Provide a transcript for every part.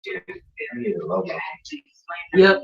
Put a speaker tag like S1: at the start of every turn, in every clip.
S1: I need a logo.
S2: Yep.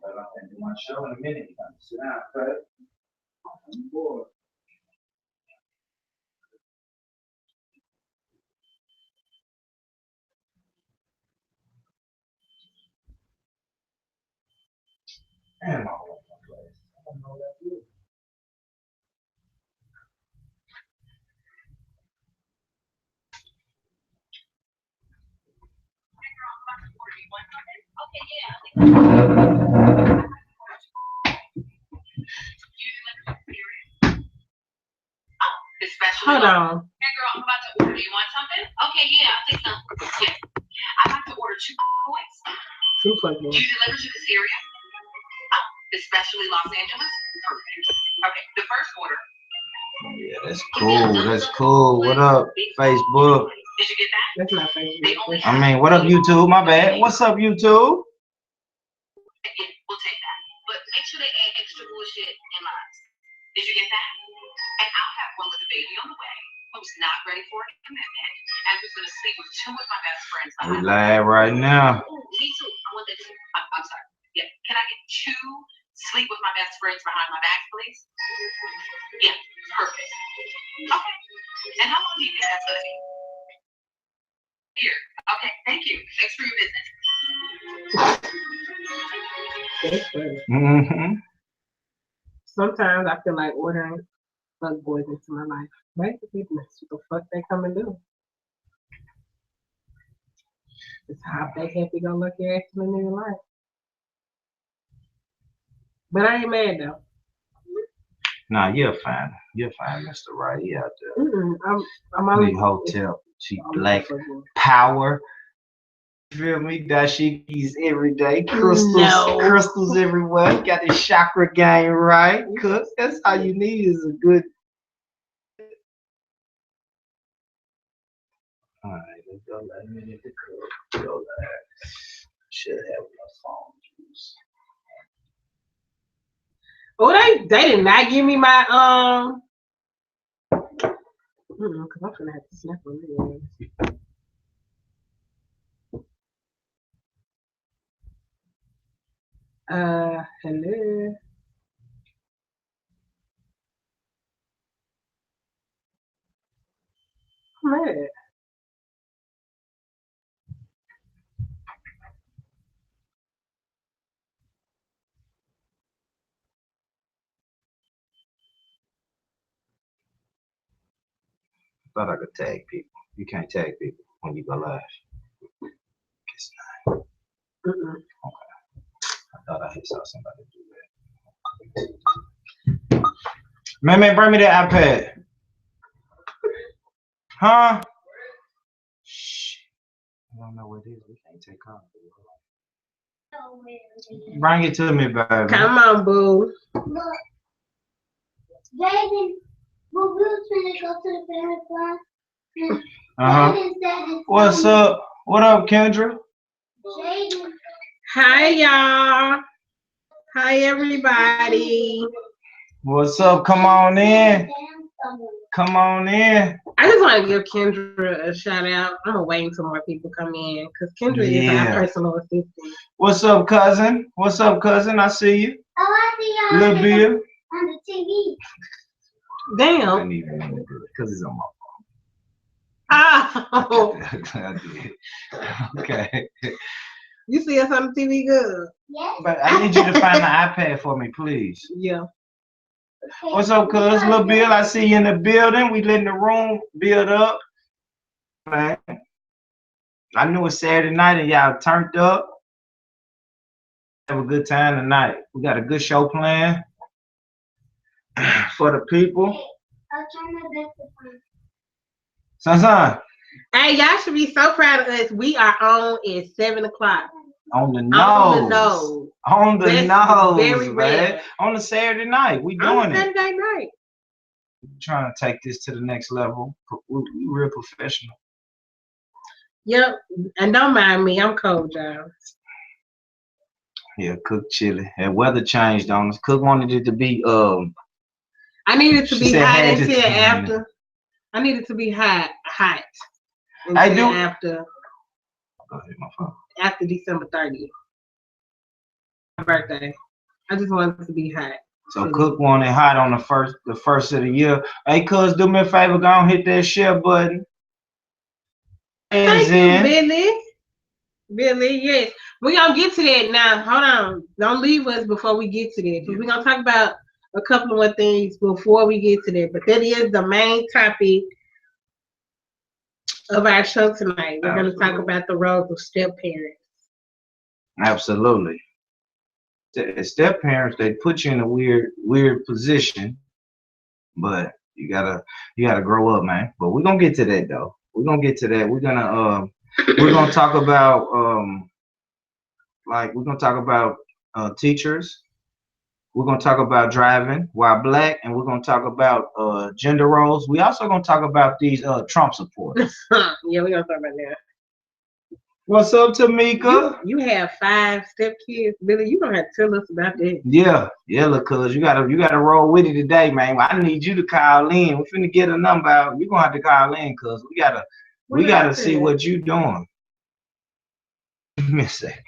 S1: But I'm gonna do my show in a minute. You gotta sit down, cut. I'm bored. Damn, I love my place. I don't know that good.
S2: Hold on.
S3: Hey girl, I'm about to order. Do you want something? Okay, yeah, I'll take some. Yeah. I'd like to order 2 points.
S2: Too fucking.
S3: Do you deliver to this area? Especially Los Angeles? Perfect. Okay, the first order.
S1: Yeah, that's cool. That's cool. What up, Facebook?
S3: Did you get that?
S2: That's not Facebook.
S1: I mean, what up, YouTube? My bad. What's up, YouTube?
S3: Yeah, we'll take that. But make sure they add extra bullshit in lines. Did you get that? And I'll have one with the baby on the way, who's not ready for a commitment, and who's gonna sleep with 2 of my best friends.
S1: We live right now.
S3: Me too. I want that too. I'm sorry. Yeah. Can I get 2 sleep with my best friends behind my back, please? Yeah. Perfect. Okay. And how long do you think that's gonna be? Here. Okay. Thank you. Thanks for your business.
S2: That's funny.
S1: Mm-hmm.
S2: Sometimes I feel like ordering fuck boys into my life. Basically, that's what the fuck they come and do. It's how they happy go lucky ass in their life. But I ain't mad though.
S1: Nah, you're fine. You're fine, Mr. Right. He out there.
S2: I'm always
S1: Need hotel. She black power. You feel me? Dashikis every day. Crystals,
S2: No.
S1: crystals everywhere. Got the chakra game right. Cook. That's all you need is a good. All right, let's go. Let me get the cook. Go there. Should have enough phone juice.
S2: Oh, they did not give me my because I'm gonna have to snap on this. Hello. Man.
S1: Thought I could tag people. You can't tag people when you go live. Guess not. Okay. I thought I saw somebody do that. Man, bring me that iPad. Huh? Shh. I don't know what it is. We can't take calls. Bring it to me, baby.
S2: Come on, boo.
S4: Look, Jaden, when we was finna go to the family farm, Jaden said it's
S1: What's up? What up, Kendra?
S4: Jaden.
S2: Hi, y'all. Hi, everybody.
S1: What's up? Come on in. Come on in.
S2: I just want to give Kendra a shout out. I'm waiting until more people come in because Kendra is our personal assistant.
S1: What's up, cousin? What's up, cousin? I see you.
S4: Oh, I see y'all
S1: Little Bill.
S4: on the TV.
S2: Damn.
S1: I need to do it because it's on my
S2: Oh.
S1: phone. I did. Okay.
S2: You see us on the TV good?
S4: Yes.
S1: But I need you to find the iPad for me, please.
S2: Yeah.
S1: What's up, cuz? Little Bill, I see you in the building. We letting the room build up. Man, I knew it's Saturday night and y'all turned up. Have a good time tonight. We got a good show planned for the people.
S4: I'll try my best to find.
S1: Son,
S2: Hey, y'all should be so proud of us. We are on at 7 o'clock.
S1: on the
S2: On the
S1: nose.
S2: nose.
S1: On the
S2: That's
S1: nose,
S2: very
S1: man.
S2: rare.
S1: On the Saturday night. We
S2: On
S1: doing it.
S2: Saturday night.
S1: Trying to take this to the next level. We real professional.
S2: Yep. And don't mind me. I'm cold, y'all.
S1: Yeah, Cook chili. And weather changed on us. Cook wanted it to be
S2: I needed to
S1: She
S2: be
S1: said
S2: hot
S1: had to
S2: until
S1: be
S2: after. I needed to be hot
S1: I
S2: until
S1: do-
S2: after
S1: Go ahead, my phone.
S2: after December 30th. My birthday. I just wanted to be hot.
S1: So Cook wanted hot on the first of the year. Hey, cuz, do me a favor, go and hit that share button.
S2: Thank
S1: And
S2: you,
S1: then
S2: Billy. Billy, yes. We're going to get to that now. Hold on. Don't leave us before we get to that. Because we're going to talk about a couple more things before we get to that. But that is the main topic of our show tonight. We're going to talk about the roles of step parents.
S1: absolutely. Step parents, they put you in a weird position, but you gotta grow up, man. But we're gonna get to that though. We're gonna get to that. We're gonna talk about teachers. We're gonna talk about driving while black, and we're gonna talk about gender roles. We also gonna talk about these Trump supporters.
S2: Yeah, we're going to talk about that.
S1: What's up, Tamika?
S2: You have 5 step kids. Billy, you don't have to tell us about that.
S1: Yeah, look, cuz you gotta roll with it today, man. I need you to call in. We're finna get a number out. You're gonna have to call in, cuz we gotta see what you doing. Give me a second.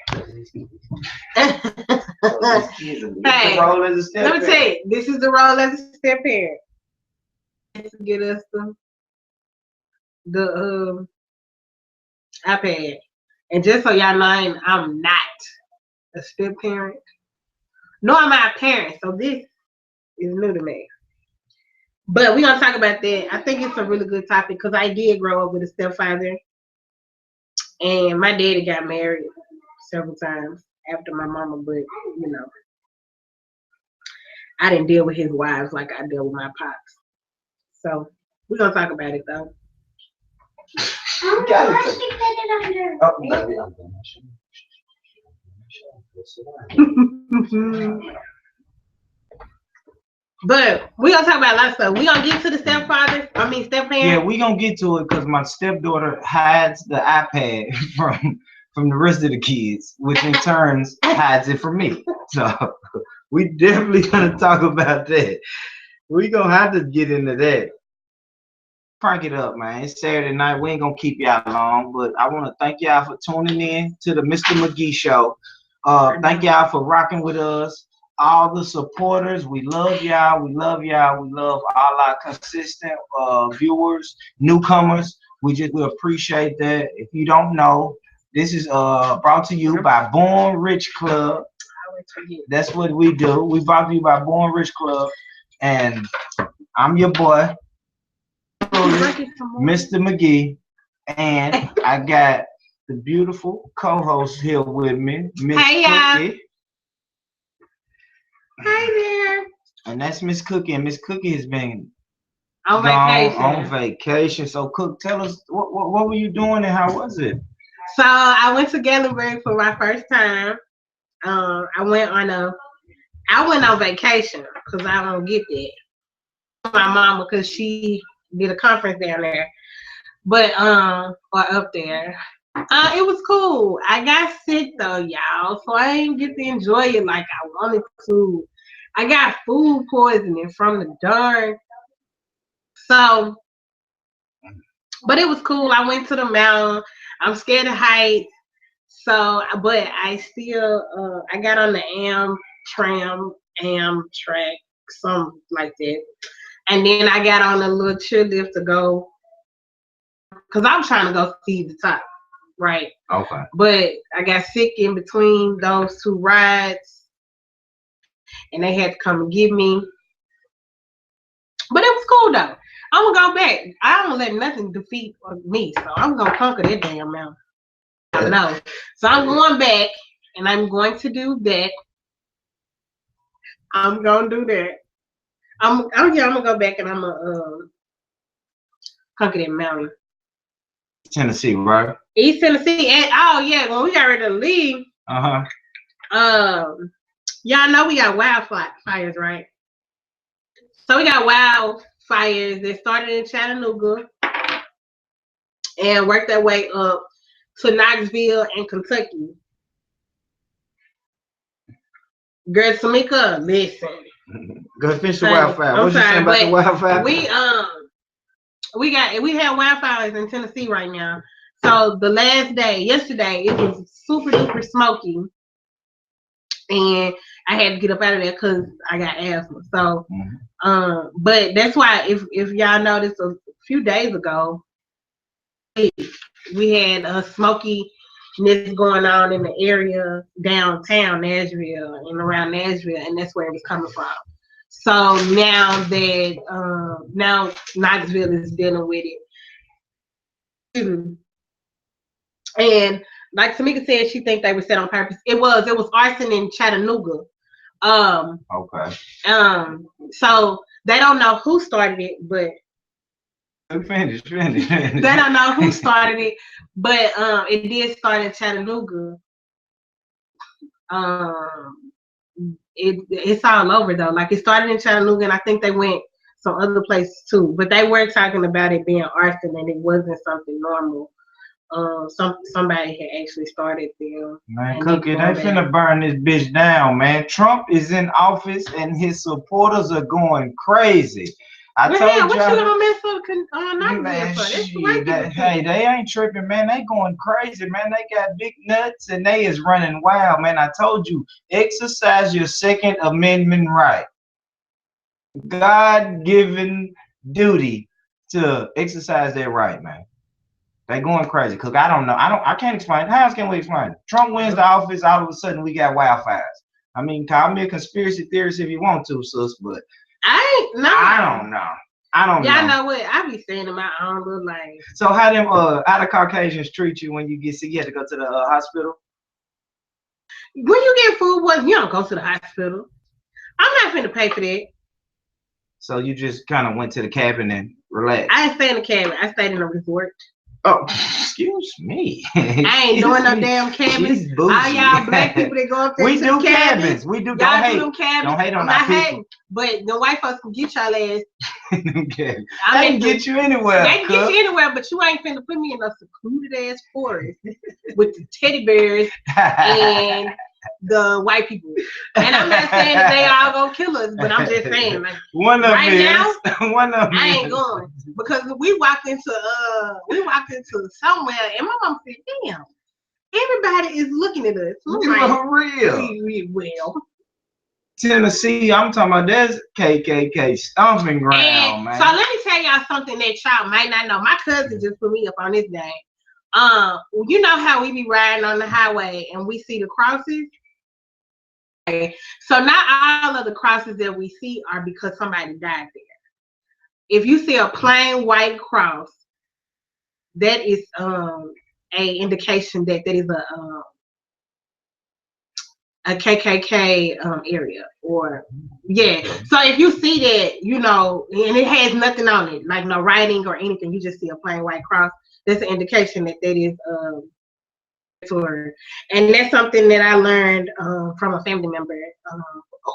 S2: Hey,
S1: Roll as a step
S2: let me tell you, this is the role as a step parent. To get us the iPad. And just so y'all know, I'm not a step parent. Nor am I a parent, so this is new to me. But we're going to talk about that. I think it's a really good topic because I did grow up with a stepfather. And my daddy got married several times after my mama, but, you know, I didn't deal with his wives like I deal with my pops. So we're going to talk about it, though.
S4: Why should you put it under?
S2: But we're going to talk about a lot of stuff. We're going to get to the step parents.
S1: Yeah, we gonna get to it because my stepdaughter hides the iPad from the rest of the kids, which in turn hides it from me. So we definitely gonna talk about that. We gonna have to get into that. Crank it up, man. It's Saturday night. We ain't gonna keep y'all long, but I want to thank y'all for tuning in to the Mr. McGee Show. Thank y'all for rocking with us. All the supporters, we love y'all. We love y'all. We love all our consistent viewers, newcomers. We appreciate that. If you don't know, this is brought to you by Born Rich Club. That's what we do. We brought to you by Born Rich Club, and I'm your boy, Mr. McGee, and I got the beautiful co-host here with me, Miss Cookie.
S2: Hi there.
S1: And that's Miss Cookie, and Miss Cookie has been
S2: on
S1: vacation. So, Cook, tell us what were you doing and how was it?
S2: So I went to Gatlinburg for my first time. I went on vacation because I don't get that. My mama, because she did a conference down there, but or up there. It was cool. I got sick though, y'all, so I didn't get to enjoy it like I wanted to. I got food poisoning from the darn. So, but it was cool. I went to the mountain. I'm scared of heights. So, but I still, I got on the Amtrak, something like that. And then I got on a little chairlift to go, because I was trying to go see the top, right?
S1: Okay.
S2: But I got sick in between those two rides, and they had to come and get me. But it was cool though. I'm gonna go back. I don't let nothing defeat me, so I'm gonna conquer that damn mountain. I know. So I'm going back, and I'm going to do that. I'm gonna do that. I'm gonna go back and I'm gonna conquer that mountain.
S1: Tennessee, right?
S2: East Tennessee, and oh yeah, when we got ready to leave, y'all know we got wildfires, right? So we got wildfires that started in Chattanooga and worked their way up to Knoxville and Kentucky. Girl, Tamika, listen.
S1: Go finish the wildfire. What you saying about the wildfire?
S2: We had wildfires in Tennessee right now. So the last day, yesterday, it was super duper smoky, and I had to get up out of there because I got asthma. So, but that's why if y'all noticed a few days ago, we had a smokiness going on in the area downtown Nashville and around Nashville, and that's where it was coming from. So now that now Knoxville is dealing with it. And like Tamika said, she think they were set on purpose. It was arson in Chattanooga.
S1: Okay.
S2: So they don't know who started it, but
S1: finish.
S2: They don't know who started it, but it did start in Chattanooga. It's all over though. Like it started in Chattanooga, and I think they went some other places too. But they were talking about it being arson, and it wasn't something normal. Somebody had actually started them.
S1: Man, Cookie, they finna burn this bitch down, man. Trump is in office and his supporters are going crazy. I told you.
S2: What you gonna mess up
S1: man, hey, they ain't tripping, man. They going crazy, man. They got big nuts and they is running wild, man. I told you, exercise your Second Amendment right. God-given duty to exercise that right, man. They going crazy. Cause I don't know. I can't explain. How else can we explain it? Trump wins the office, all of a sudden we got wildfires. I mean, call me a conspiracy theorist if you want to, sis, but I don't know.
S2: Y'all know what? I be saying in my own little life.
S1: So how them other Caucasians treat you when you get sick? You have to go to the hospital?
S2: When you get food poisoning, you don't go to the hospital. I'm not finna pay for that.
S1: So you just kind of went to the cabin and relaxed?
S2: I didn't stay in the cabin. I stayed in a resort.
S1: Oh, excuse me.
S2: I ain't doing no damn cabins. All y'all black people that go up there
S1: we do cabins. We do.
S2: Y'all don't hate. Do them cabins.
S1: Don't hate on our people.
S2: Hating, but the white folks can get y'all ass.
S1: Okay. They can get you anywhere.
S2: They can get you anywhere, but you ain't finna put me in a secluded ass forest with the teddy bears and the white people. And I'm not saying that they all gonna kill us, but I'm just saying, like,
S1: one of
S2: right
S1: now,
S2: I ain't going because we walked into somewhere, and my mom said, "Damn, everybody is looking at us."
S1: For real.
S2: Well,
S1: Tennessee, I'm talking about that's KKK stomping ground, man.
S2: So let me tell y'all something that y'all might not know. My cousin just put me up on this day. You know how we be riding on the highway and we see the crosses? Okay. So not all of the crosses that we see are because somebody died there. If you see a plain white cross, that is a indication that that is a KKK area, or So if you see that, you know, and it has nothing on it, like no writing or anything, you just see a plain white cross, that's an indication that that is and that's something that I learned from a family member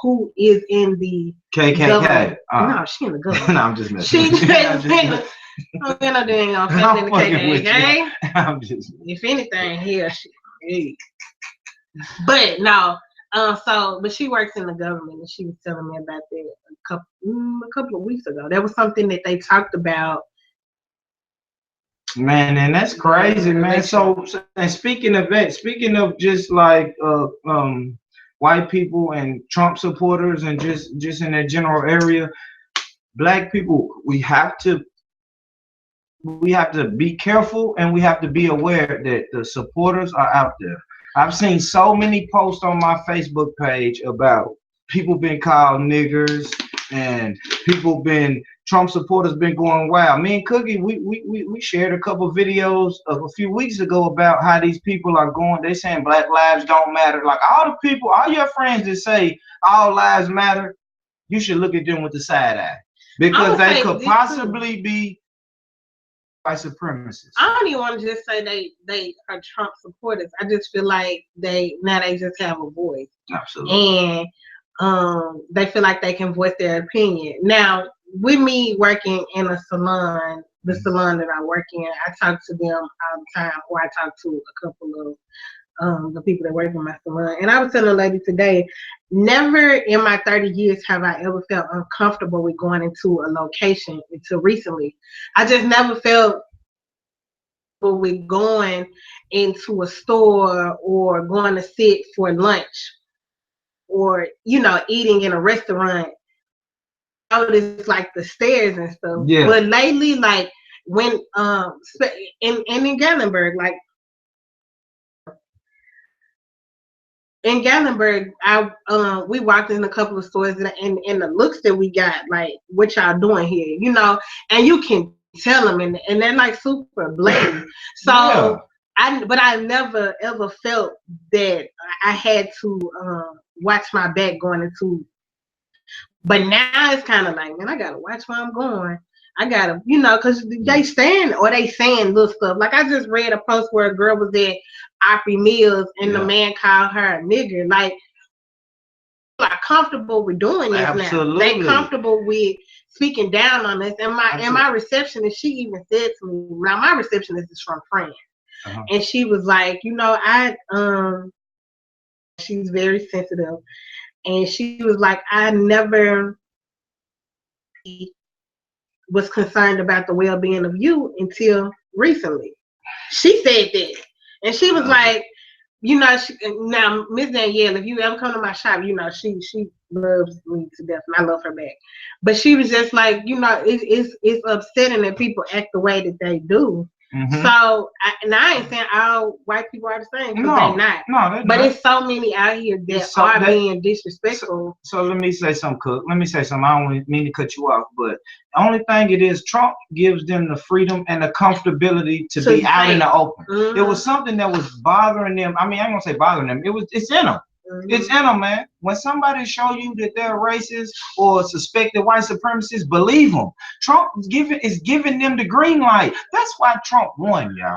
S2: who is in the
S1: KKK.
S2: No, she in the government.
S1: No, I'm just messing.
S2: She's in the KKK.
S1: I'm just.
S2: If anything, here she. But no, but she works in the government, and she was telling me about that a couple of weeks ago. That was something that they talked about.
S1: Man, and that's crazy, man. So and speaking of just like white people and Trump supporters and just in that general area, black people, we have to be careful, and we have to be aware that the supporters are out there. I've seen so many posts on my Facebook page about people being called niggers and people been Trump supporters been going wild. Me and Cookie, we shared a couple videos of a few weeks ago about how these people are going. They saying Black lives don't matter. Like all the people, all your friends that say all lives matter, you should look at them with the side eye because they could possibly be white supremacists.
S2: I don't even want to just say they are Trump supporters. I just feel like they just have a voice.
S1: Absolutely.
S2: And they feel like they can voice their opinion. Now, with me working in a salon, the salon that I work in, I talk to them all the time, or I talk to a couple of the people that work in my salon. And I was telling a lady today, never in my 30 years have I ever felt uncomfortable with going into a location until recently. I just never felt with going into a store or going to sit for lunch or, you know, eating in a restaurant. Notice like the stairs and stuff.
S1: Yeah.
S2: But lately, like when in Gatlinburg, like in Gatlinburg, we walked in a couple of stores and the looks that we got, like what y'all doing here, you know, and you can tell them and they're like super blatant. So
S1: yeah.
S2: I never ever felt that I had to watch my back going into. But now it's kind of like, man, I gotta watch where I'm going. I gotta, you know, because they stand or they saying little stuff. Like I just read a post where a girl was at Opry Mills and the man called her a nigger. Like comfortable with doing this now. They comfortable with speaking down on us. And my receptionist, she even said to me, now my receptionist is from France. And she was like, you know, she's very sensitive. And she was like, I never was concerned about the well-being of you until recently. She said that. And she was like, you know, now Miss Danielle, if you ever come to my shop, you know, she loves me to death and I love her back. But she was just like, you know, it's upsetting that people act the way that they do. So, I ain't saying all white people are the same, because they're not. No, they're not. It's so many out here that are being disrespectful.
S1: So let me say something, Cook. Let me say something. I don't mean to cut you off, but the only thing it is, Trump gives them the freedom and the comfortability to be out in the open. It was something that was bothering them. I mean, I ain't gonna say bothering them. It's in them. It's in them, man. When somebody show you that they're racist or suspected white supremacists, believe them. Trump is giving them the green light. That's why Trump won, y'all.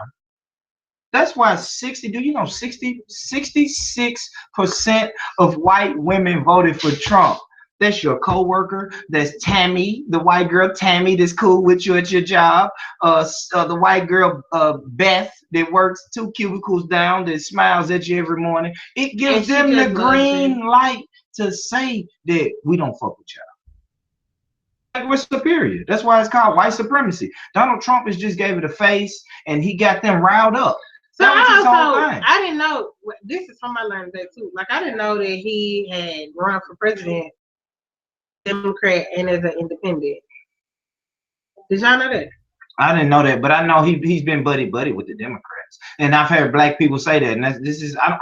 S1: That's why 66% of white women voted for Trump. That's your coworker. That's Tammy, the white girl Tammy that's cool with you at your job. The white girl Beth that works 2 cubicles down that smiles at you every morning. It gives them the green light to say that we don't fuck with y'all. Like we're superior. That's why it's called white supremacy. Donald Trump has just gave it a face and he got them riled up.
S2: So I didn't know. This is something I learned that too. Like I didn't know that he had run for president, Democrat, and as an independent. Did y'all know that?
S1: I didn't know that, but I know he's been buddy with the Democrats, and I've heard black people say that. And I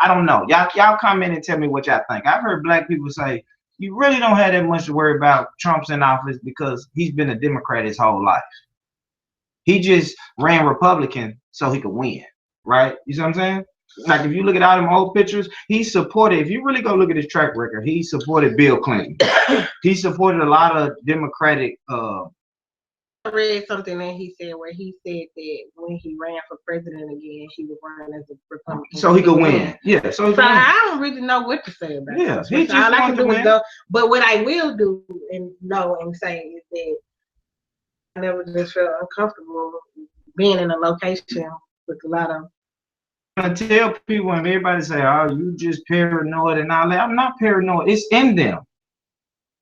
S1: don't know. Y'all comment and tell me what y'all think. I've heard black people say you really don't have that much to worry about Trump's in office because he's been a Democrat his whole life. He just ran Republican so he could win. Right? You see what I'm saying? Like if you look at all them old pictures, he supported, if you really go look at his track record, he supported Bill Clinton. He supported a lot of Democratic
S2: I read something that he said where he said that when he ran for president again, he would run as a Republican.
S1: So he could win. Yeah. So
S2: I don't really know what to say about it.
S1: He just
S2: all I can do
S1: is
S2: go. But what I will do and know and say is that I never just felt uncomfortable being in a location with a lot of.
S1: I tell people and everybody say, "Oh, you just paranoid and all that." I'm not paranoid. It's in them,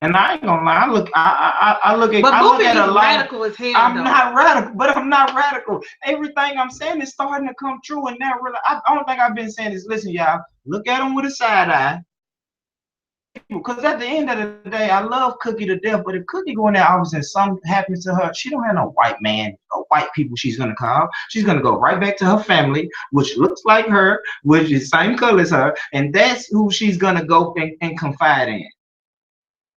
S1: and I ain't gonna lie. I look at.
S2: But
S1: I look at a lot.
S2: Radical as hell.
S1: I'm not radical, but I'm not radical. Everything I'm saying is starting to come true, and now really, the only thing I've been saying is, listen, y'all, look at them with a side eye. Because at the end of the day, I love Cookie to death, but if Cookie go in that office and something happens to her, she don't have no white man or white people she's gonna call. She's gonna go right back to her family, which looks like her, which is the same color as her, and that's who she's gonna go and confide in.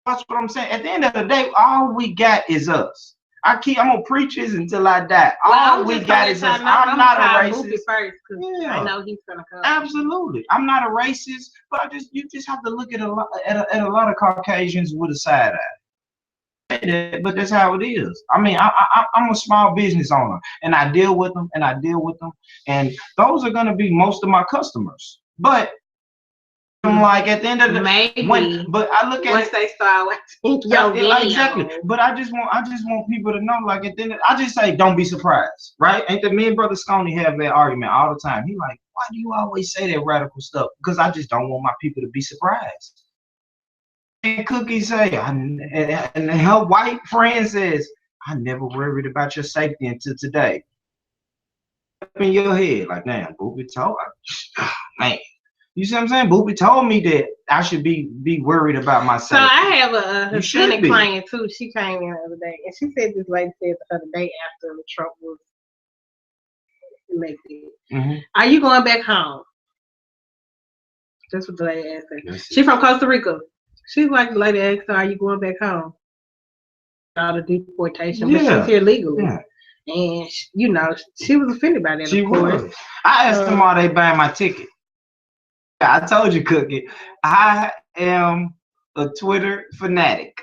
S1: That's what I'm saying. At the end of the day, all we got is us. I'm gonna preach this until I die.
S2: Well,
S1: All we got is us. I'm not a racist.
S2: First,
S1: Yeah.
S2: I know he's gonna come.
S1: Absolutely, I'm not a racist, but you just have to look at a lot of Caucasians with a side eye. But that's how it is. I mean, I'm a small business owner, and I deal with them, and those are gonna be most of my customers. But I'm like at the end of the
S2: maybe,
S1: but I look at
S2: once they start watching
S1: exactly. But I just want people to know, like at the end, I just say don't be surprised, right? Ain't that me and Brother Sconey have that argument all the time? He like, why do you always say that radical stuff? Because I just don't want my people to be surprised. And Cookie say, and her white friend says, I never worried about your safety until today. In your head, like, damn, Boopy told man. You see what I'm saying? Boopy told me that I should be worried about myself.
S2: So I have a Hispanic client too. She came in the other day, and she said this lady said the other day after Trump was elected, "Are you going back home?" That's what the lady asked her. She's from Costa Rica. She's like, the lady asked her, "Are you going back home?" All the deportation, but she's here legally. Yeah. And she was offended by that. She was.
S1: I asked them, "Are they buying my ticket?" I told you, Cookie, I am a Twitter fanatic.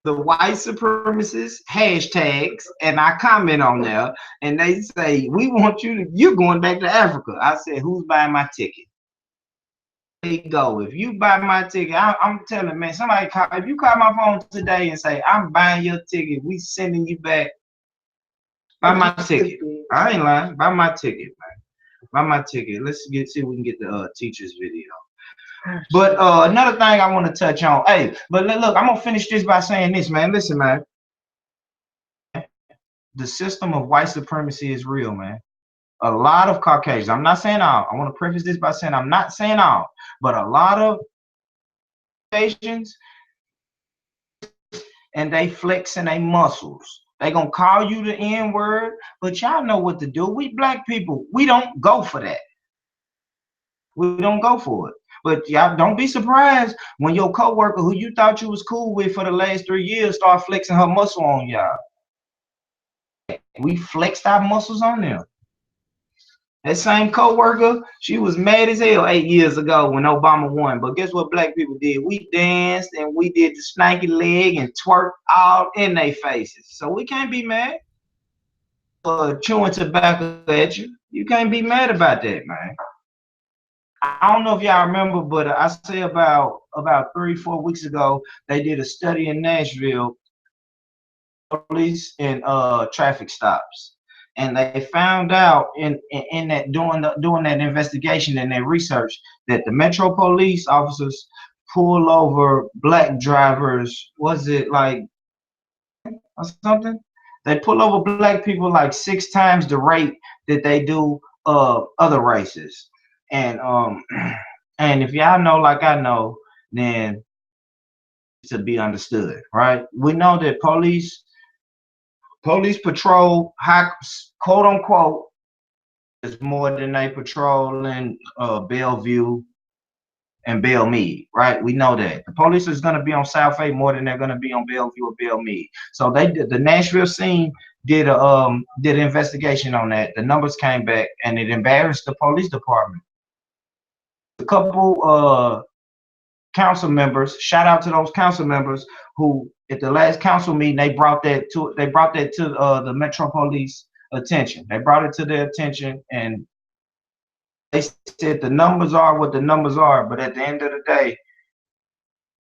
S1: The white supremacist hashtags, and I comment on there, and they say, "We want you're going back to Africa." I said, "Who's buying my ticket?" There you go. If you buy my ticket, I'm telling, man, if you call my phone today and say, "I'm buying your ticket, we sending you back," buy my ticket. I ain't lying. Buy my ticket, man. Buy my ticket. Let's see if we can get the teacher's video. But another thing I want to touch on. Hey, but look, I'm gonna finish this by saying this, man. Listen, man. The system of white supremacy is real, man. A lot of Caucasians. I'm not saying all. I want to preface this by saying I'm not saying all, but a lot of Caucasians, and they flexing their muscles. They gonna call you the N-word, but y'all know what to do. We black people, we don't go for that. We don't go for it. But y'all don't be surprised when your coworker who you thought you was cool with for the last 3 years start flexing her muscle on y'all. We flexed our muscles on them. That same coworker, she was mad as hell 8 years ago when Obama won. But guess what black people did? We danced and we did the stanky leg and twerked all in their faces. So we can't be mad for chewing tobacco at you. You can't be mad about that, man. I don't know if y'all remember, but I say about 3-4 weeks ago, they did a study in Nashville, police and traffic stops. And they found out in that doing that investigation and that research that the Metro Police officers pull over black drivers. Was it like or something? They pull over black people like 6 times the rate that they do other races. And if y'all know like I know, then to be understood, right? We know that police patrol, quote unquote, is more than they patrol in Bellevue and Belmead, right? We know that the police is going to be on South 8 more than they're going to be on Bellevue or Belmead. So they did, the Nashville scene did an investigation on that. The numbers came back and it embarrassed the police department. A couple council members, shout out to those council members who at the last council meeting they brought that to the Metro Police attention. They brought it to their attention and they said the numbers are what the numbers are, but at the end of the day,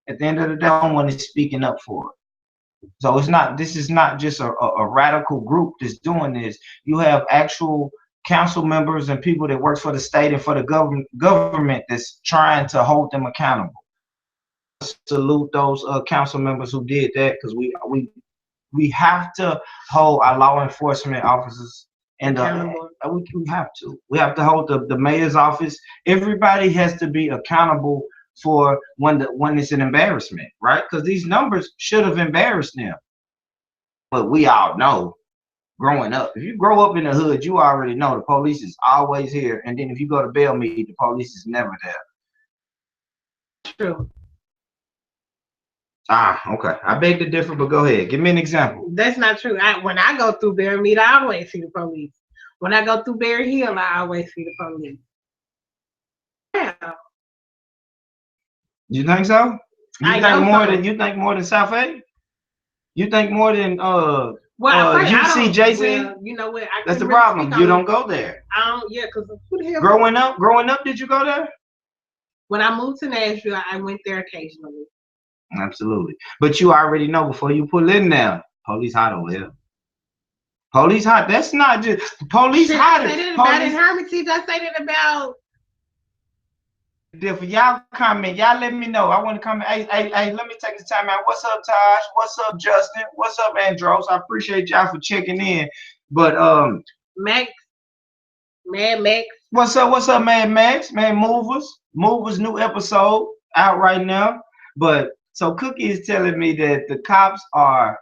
S1: no one is speaking up for it. So this is not just a radical group that's doing this. You have actual council members and people that work for the state and for the government that's trying to hold them accountable. Salute those council members who did that, because we have to hold our law enforcement officers and we have to hold the mayor's office. Everybody has to be accountable for when it's an embarrassment, right? Because these numbers should have embarrassed them. But we all know, growing up, if you grow up in the hood, you already know the police is always here. And then if you go to Belmead, the police is never there.
S2: True.
S1: Ah, okay. I beg to differ, but go ahead. Give me an example.
S2: That's not true. When I go through Bear Meat, I always see the police. When I go through Bear Hill, I always see the police. Yeah.
S1: You think so?
S2: I know
S1: You think more than South A? You think more than
S2: Well, first,
S1: UCJC?
S2: Well, you know what?
S1: That's the
S2: really
S1: problem. You don't go there.
S2: Yeah, because who the hell?
S1: Growing up, did you go there?
S2: When I moved to Nashville, I went there occasionally.
S1: Absolutely. But you already know before you pull in there, police hot over here. Police hot. That's not just police hot.
S2: I say that about in Hermitage. I say that about.
S1: If y'all comment, y'all let me know. I want to comment. Hey, let me take the time out. What's up, Taj? What's up, Justin? What's up, Andros? I appreciate y'all for checking in. But
S2: Max, Mad Max.
S1: What's up, Mad Max? Man, Movers new episode out right now. But so Cookie is telling me that the cops are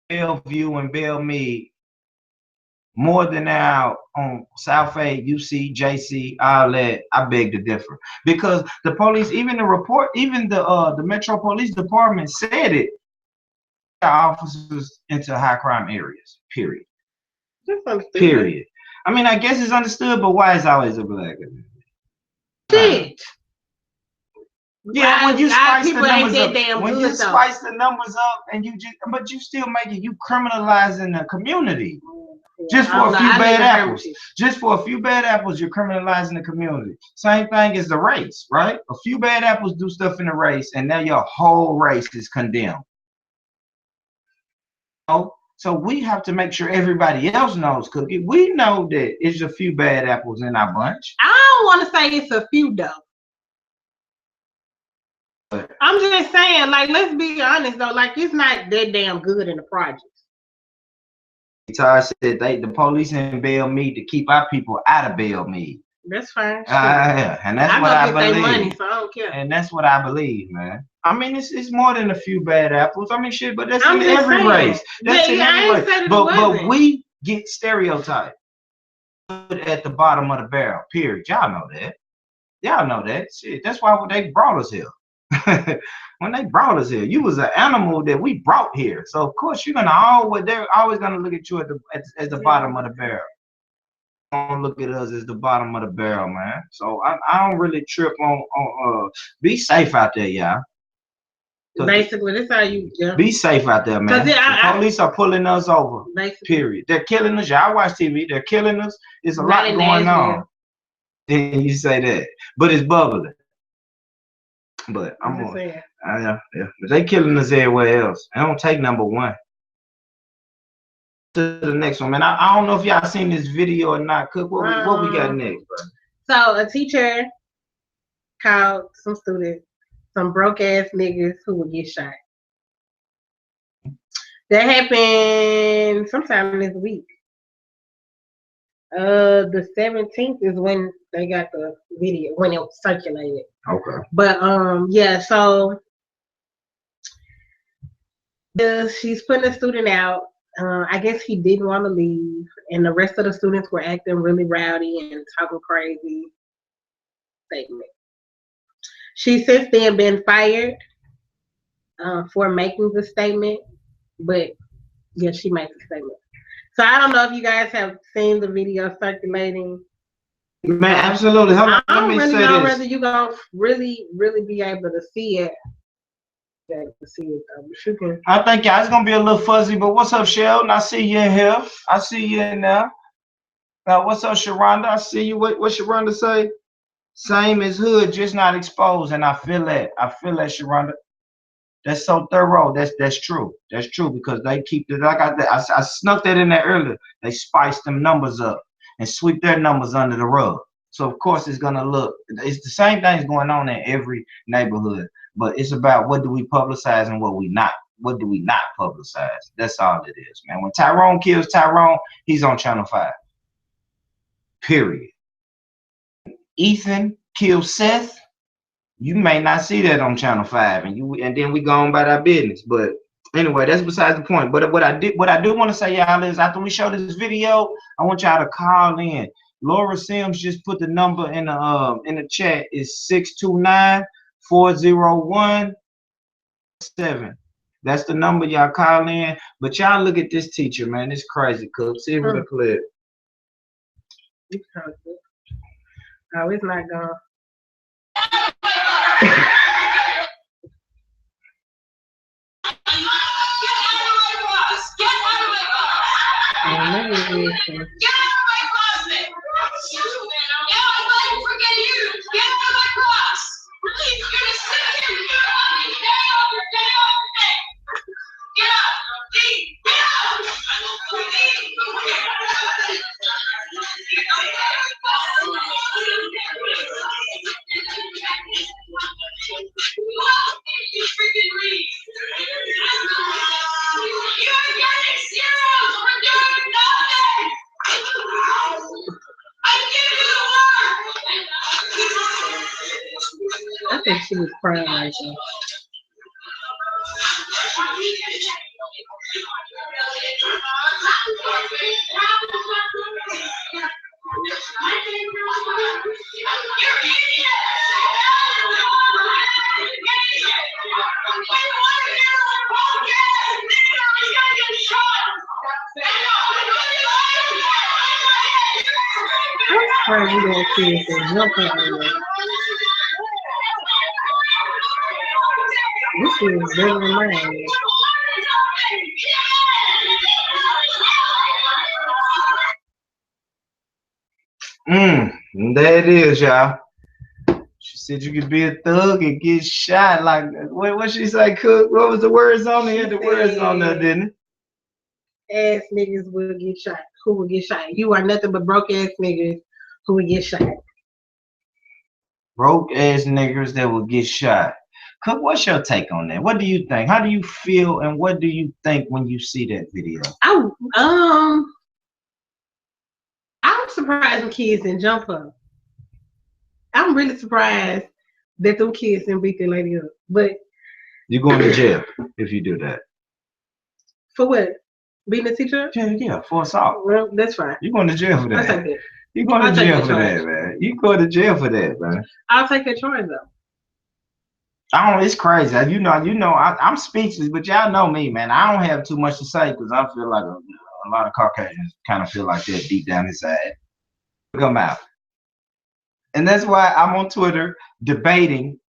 S1: Bellevue and Belmead more than out on South A, UC, JC, all that. I beg to differ because the police, even the Metro Police Department said it. Officers into high crime areas. Period. Period. I mean, I guess it's understood, but why is always a black?
S2: Shit.
S1: Yeah, when you spice the numbers up, and but you still you criminalizing the community. Just for a few bad apples. Just for a few bad apples, you're criminalizing the community. Same thing as the race, right? A few bad apples do stuff in the race, and now your whole race is condemned. So we have to make sure everybody else knows, Cookie. We know that it's a few bad apples in our bunch.
S2: I don't want to say it's a few, though. I'm just saying, like, let's be honest, though. Like, it's not that damn good in the projects.
S1: Taj said the police in Belmead to keep our people out of Belmead.
S2: That's fine.
S1: Yeah, and that's what I believe.
S2: Money, so I don't care.
S1: And that's what I believe, man. I mean, it's more than a few bad apples. I mean, shit, but that's in every race. That's in every race. But we get stereotyped at the bottom of the barrel. Period. Y'all know that. Y'all know that. Shit. That's why they brought us here. When they brought us here, you was an animal that we brought here. So of course they're always gonna look at you at the bottom of the barrel. Don't look at us as the bottom of the barrel, man. So I don't really trip on be safe out there, y'all.
S2: Basically, that's how you
S1: be safe out there, man. The police are pulling us over. Basically. Period. They're killing us. Y'all watch TV. They're killing us. It's a lot going on. And you say that, but it's bubbling. But yeah. But they killing us everywhere else. I don't take number one. To the next one, man. I don't know if y'all seen this video or not. Cook, what we got next, bro?
S2: So a teacher called some students some broke ass niggas who would get shot. That happened sometime this week. The 17th is when they got the video, when it was circulated.
S1: Okay.
S2: But yeah, so she's putting a student out. I guess he didn't want to leave, and the rest of the students were acting really rowdy and talking crazy. Statement. She's since then been fired for making the statement, but yeah, she makes a statement. So I don't know if you guys have seen the video circulating.
S1: Man, absolutely. Hold on.
S2: I don't really know whether you're gonna really be able to see it.
S1: I think it's gonna be a little fuzzy, but what's up, Sheldon? I see you in here. I see you in there. What's up, Sharonda? I see you. What Sharonda say? Same as hood, just not exposed. And I feel that. Sharonda. That's so thorough. That's true. That's true because they keep it like I snuck that in there earlier. They spice them numbers up and sweep their numbers under the rug. So of course it's gonna look. It's the same things going on in every neighborhood, but it's about what do we publicize and what do we not publicize. That's all it is, man. When Tyrone kills Tyrone, he's on Channel 5. Period. Ethan kills Seth. You may not see that on Channel 5, and then we go on about our business. But anyway, that's besides the point. But what I do want to say, y'all, is after we show this video, I want y'all to call in. Laura Sims just put the number in the chat. It's 629-401. 7. That's the number y'all call in. But y'all look at this teacher, man. It's crazy, Cook. See if we can play it.
S2: Oh, it's not gone. I think she was crying right there. Right, you don't see it. There's no problem. This is better than mine.
S1: There it is, y'all. She said you could be a thug and get shot. Like, what she say, Cook? What was the words on there? The words on there, didn't
S2: it? Ass niggas will get shot. Who will get shot? You are nothing but broke ass niggas who will get shot.
S1: Broke ass niggas that will get shot. Cook, what's your take on that? What do you think? How do you feel, and what do you think when you see that video?
S2: I'm surprised the kids didn't jump up. I'm really surprised that them kids didn't beat their lady up. But
S1: you're going to jail if you do that.
S2: For what? Beating a teacher?
S1: Yeah, for assault.
S2: Well, that's fine.
S1: You're going to jail for that.
S2: I'll take that.
S1: You're going to jail for that, man. You go to jail for that, man.
S2: I'll take that charge though.
S1: I don't. It's crazy. You know. I'm speechless, but y'all know me, man. I don't have too much to say because I feel like a lot of Caucasians kind of feel like that deep down inside. Come out, and that's why I'm on Twitter debating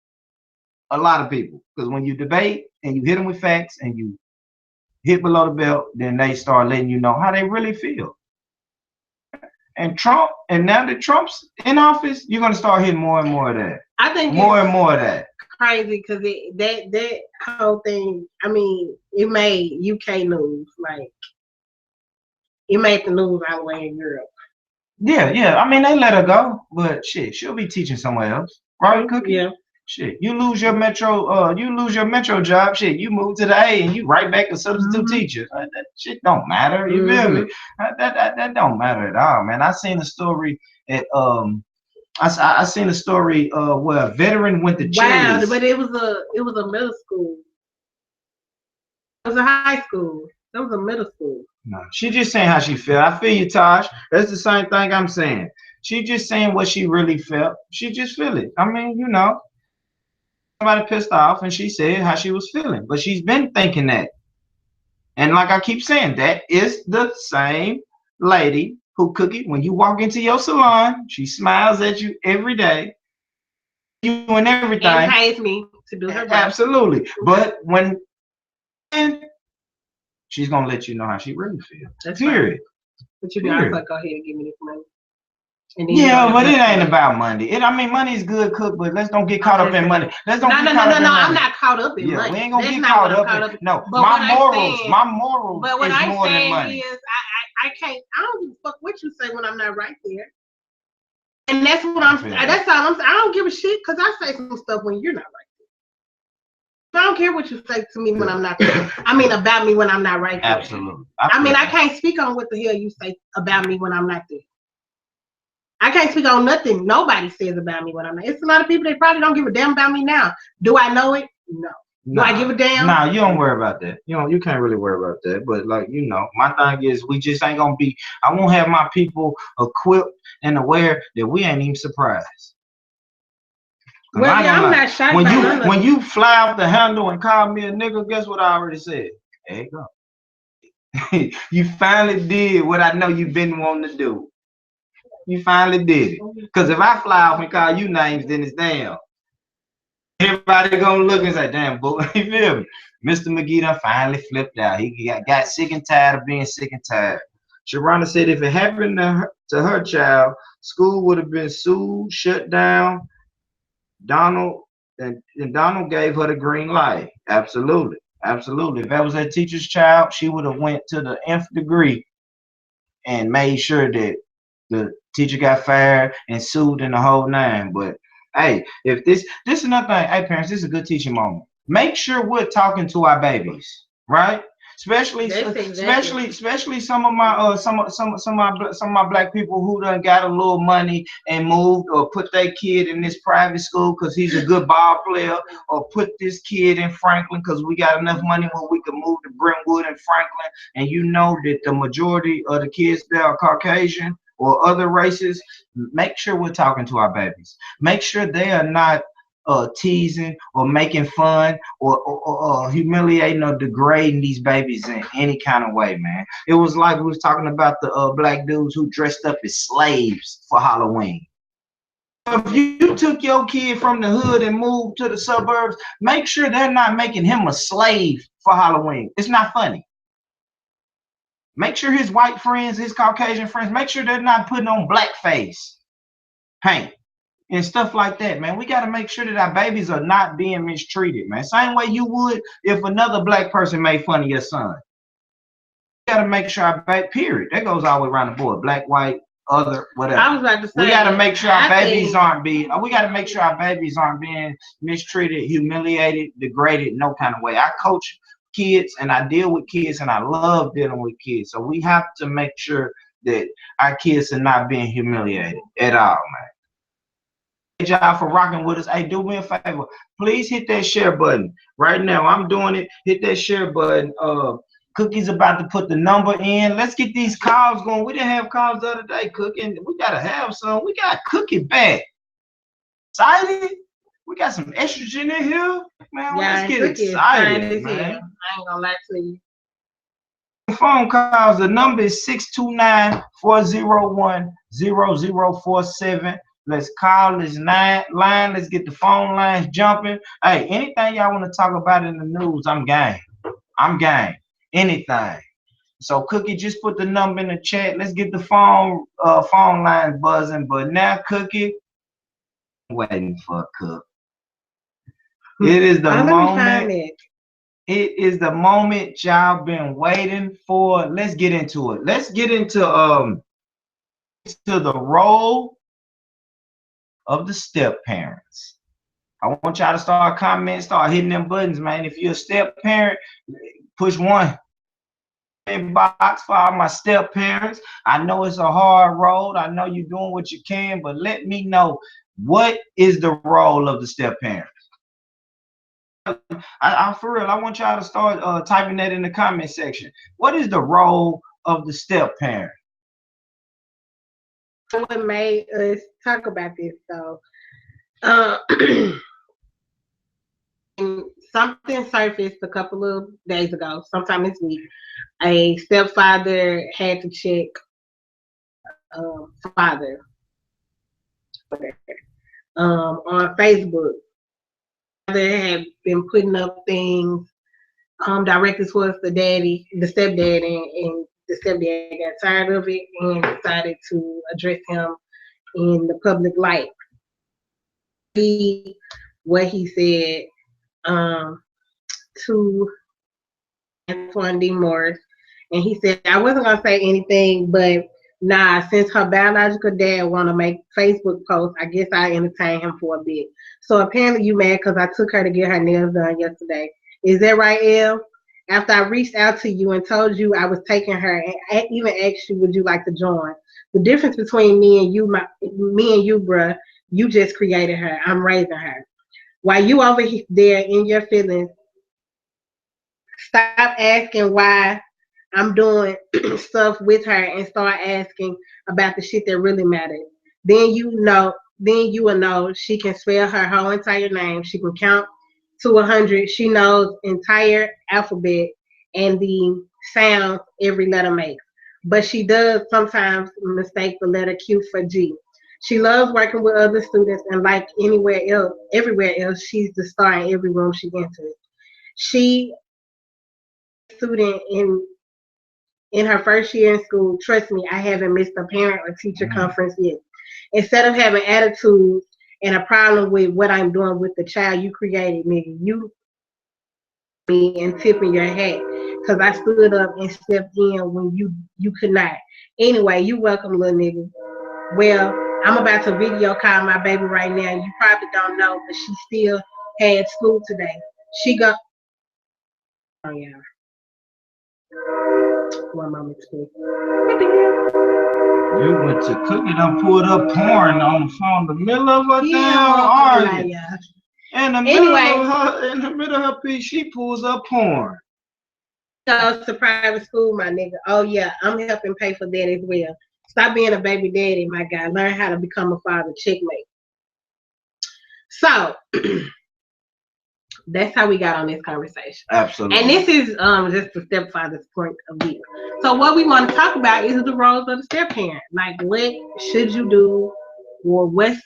S1: a lot of people. Because when you debate and you hit them with facts and you hit below the belt, then they start letting you know how they really feel. And Trump, and now that Trump's in office, you're gonna start hitting more and more of that.
S2: I think
S1: more and more of that.
S2: Crazy because that whole thing. I mean, it made UK news. Like it made the news all the way in Europe.
S1: Yeah. I mean, they let her go, but shit, she'll be teaching somewhere else, right, Cookie?
S2: Yeah.
S1: Shit, you lose your metro job. Shit, you move to the A and you right back a substitute teacher. That shit don't matter. You feel me? That don't matter at all, man. I seen a story at I seen a story where a veteran went to Chili's.
S2: Wow, but it was a middle school. It was a high school. That was a middle school.
S1: No, she just saying how she felt. I feel you, Tosh. That's the same thing I'm saying. She just saying what she really felt. She just feel it. I mean, you know, somebody pissed off, and she said how she was feeling. But she's been thinking that. And like I keep saying, that is the same lady who, Cookie, when you walk into your salon, she smiles at you every day. You and everything.
S2: And pays me to do her job.
S1: Absolutely. But when she's gonna let you know how she really feels.
S2: That's
S1: period.
S2: Fine. But you gotta go ahead and give me this money.
S1: Yeah, but it ain't about money. I mean, money is good, Cook, but let's don't get caught up in money. Let's don't get caught up in money.
S2: I'm not caught up in money.
S1: We ain't gonna get caught up in. No, my morals
S2: but what
S1: is
S2: I'm
S1: more than
S2: saying
S1: money.
S2: Is I can't. I don't give a fuck what you say when I'm not right there. And that's what I'm. That's all I'm saying. I don't give a shit because I say some stuff when you're not right there. I don't care what you say to me when I'm not there. I mean about me when I'm not right there.
S1: Absolutely.
S2: I mean I can't speak on what the hell you say about me when I'm not there. I can't speak on nothing nobody says about me when I'm not. It's a lot of people that probably don't give a damn about me now. Do I know it? No. Do I give a damn?
S1: Nah, you don't worry about that. You can't really worry about that. But like, you know, my thing is we just ain't gonna be, I won't have my people equipped and aware that we ain't even surprised.
S2: Well, yeah, I'm not shocked
S1: when
S2: by
S1: you
S2: none of
S1: when
S2: it.
S1: you fly off the handle and call me a nigga, guess what I already said? There you go. You finally did what I know you've been wanting to do. You finally did it. Because if I fly off and call you names, then it's damn. Everybody gonna look and say, damn, boy, you feel me? Mr. McGee done finally flipped out. He got sick and tired of being sick and tired. Sharona said if it happened to her child, school would have been sued, shut down. Donald and Donald gave her the green light. Absolutely. Absolutely. If that was that teacher's child, she would have went to the nth degree and made sure that the teacher got fired and sued in the whole nine. But hey, if this is another thing, hey parents, this is a good teaching moment. Make sure we're talking to our babies, right? Especially some of my some of my black people who done got a little money and moved or put their kid in this private school because he's a good ball player, or put this kid in Franklin because we got enough money where we can move to Brentwood and Franklin. And you know that the majority of the kids there are Caucasian or other races. Make sure we're talking to our babies. Make sure they are not teasing or making fun or humiliating or degrading these babies in any kind of way, man. It was like we was talking about the black dudes who dressed up as slaves for Halloween. If you took your kid from the hood and moved to the suburbs, make sure they're not making him a slave for Halloween. It's not funny. Make sure his white friends, his Caucasian friends, make sure they're not putting on blackface paint and stuff like that, man. We got to make sure that our babies are not being mistreated, man. Same way you would if another black person made fun of your son. We got to make sure our baby, period. That goes all the way around the board. Black, white, other, whatever.
S2: I was about to say,
S1: we got to make sure our babies aren't being, we got to make sure our babies aren't being mistreated, humiliated, degraded, no kind of way. I coach kids and I deal with kids and I love dealing with kids. So we have to make sure that our kids are not being humiliated at all, man. Y'all for rocking with us. Hey, do me a favor, please hit that share button right now. I'm doing it. Hit that share button. Cookie's about to put the number in. Let's get these calls going. We didn't have calls the other day, Cookie, and we gotta have some. We got Cookie back. Excited? We got some estrogen in here, man.
S2: Yeah,
S1: let's get excited, man.
S2: I ain't gonna lie to you.
S1: Phone calls. The number is 629-401-0047. Let's call this line. Let's get the phone lines jumping. Hey, anything y'all want to talk about in the news, I'm game. I'm game. Anything. So Cookie, just put the number in the chat. Let's get the phone line buzzing. But now, Cookie, I'm waiting for a cook. It is the moment. It is the moment y'all been waiting for. Let's get into it. Let's get into the role of the step parents. I want y'all to start commenting, start hitting them buttons, man. If you're a step parent, push 1. Box for all my step parents. I know it's a hard road. I know you're doing what you can, but let me know, what is the role of the step parent? I for real, I want y'all to start typing that in the comment section. What is the role of the step parent?
S2: What made us talk about this though? Something surfaced a couple of days ago, sometime this week. A stepfather had to check father on Facebook. Father had been putting up things directed towards the stepdad, and the stepdad got tired of it and decided to address him in the public light. What he said to Antoine D. Morris, and he said, I wasn't gonna say anything, but nah, since her biological dad wanna make Facebook posts, I guess I entertain him for a bit. So apparently you mad because I took her to get her nails done yesterday. Is that right, Elle? After I reached out to you and told you I was taking her, and even asked you, would you like to join? The difference between me and you, bruh, you just created her. I'm raising her. While you over there in your feelings, stop asking why I'm doing stuff with her and start asking about the shit that really matters. Then you know then you will know she can spell her whole entire name. She can count to 100. She knows entire alphabet and the sound every letter makes. But she does sometimes mistake the letter Q for G. She loves working with other students, and like everywhere else, she's the star in every room she enters. She student in her first year in school. Trust me, I haven't missed a parent or teacher conference yet. Instead of having attitude and a problem with what I'm doing with the child you created, nigga, you me and tipping your hat because I stood up and stepped in when you could not. Anyway, you welcome, little nigga. Well, I'm about to video call my baby right now. You probably don't know, but she still had school today. She go. Oh yeah. 1 moment, please.
S1: You went to Cookie done pulled up porn on the phone in the middle of her damn argument. In the middle of her piece, she pulls up porn.
S2: Goes to private school, my nigga. Oh yeah, I'm helping pay for that as well. Stop being a baby daddy, my guy. Learn how to become a father. Checkmate. So that's how we got on this conversation.
S1: Absolutely.
S2: And this is just the stepfather's point of view. So what we want to talk about is the roles of the step parent. Like, what should you do, or what's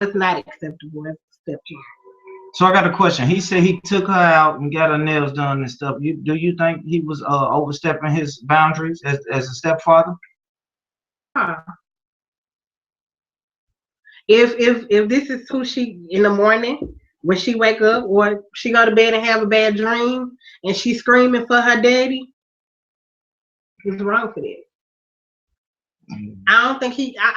S2: not acceptable as a step parent?
S1: So I got a question. He said he took her out and got her nails done and stuff. Do you think he was overstepping his boundaries as a stepfather?
S2: If this is who she in the morning when she wake up, or she go to bed and have a bad dream and she's screaming for her daddy, what's wrong for that? I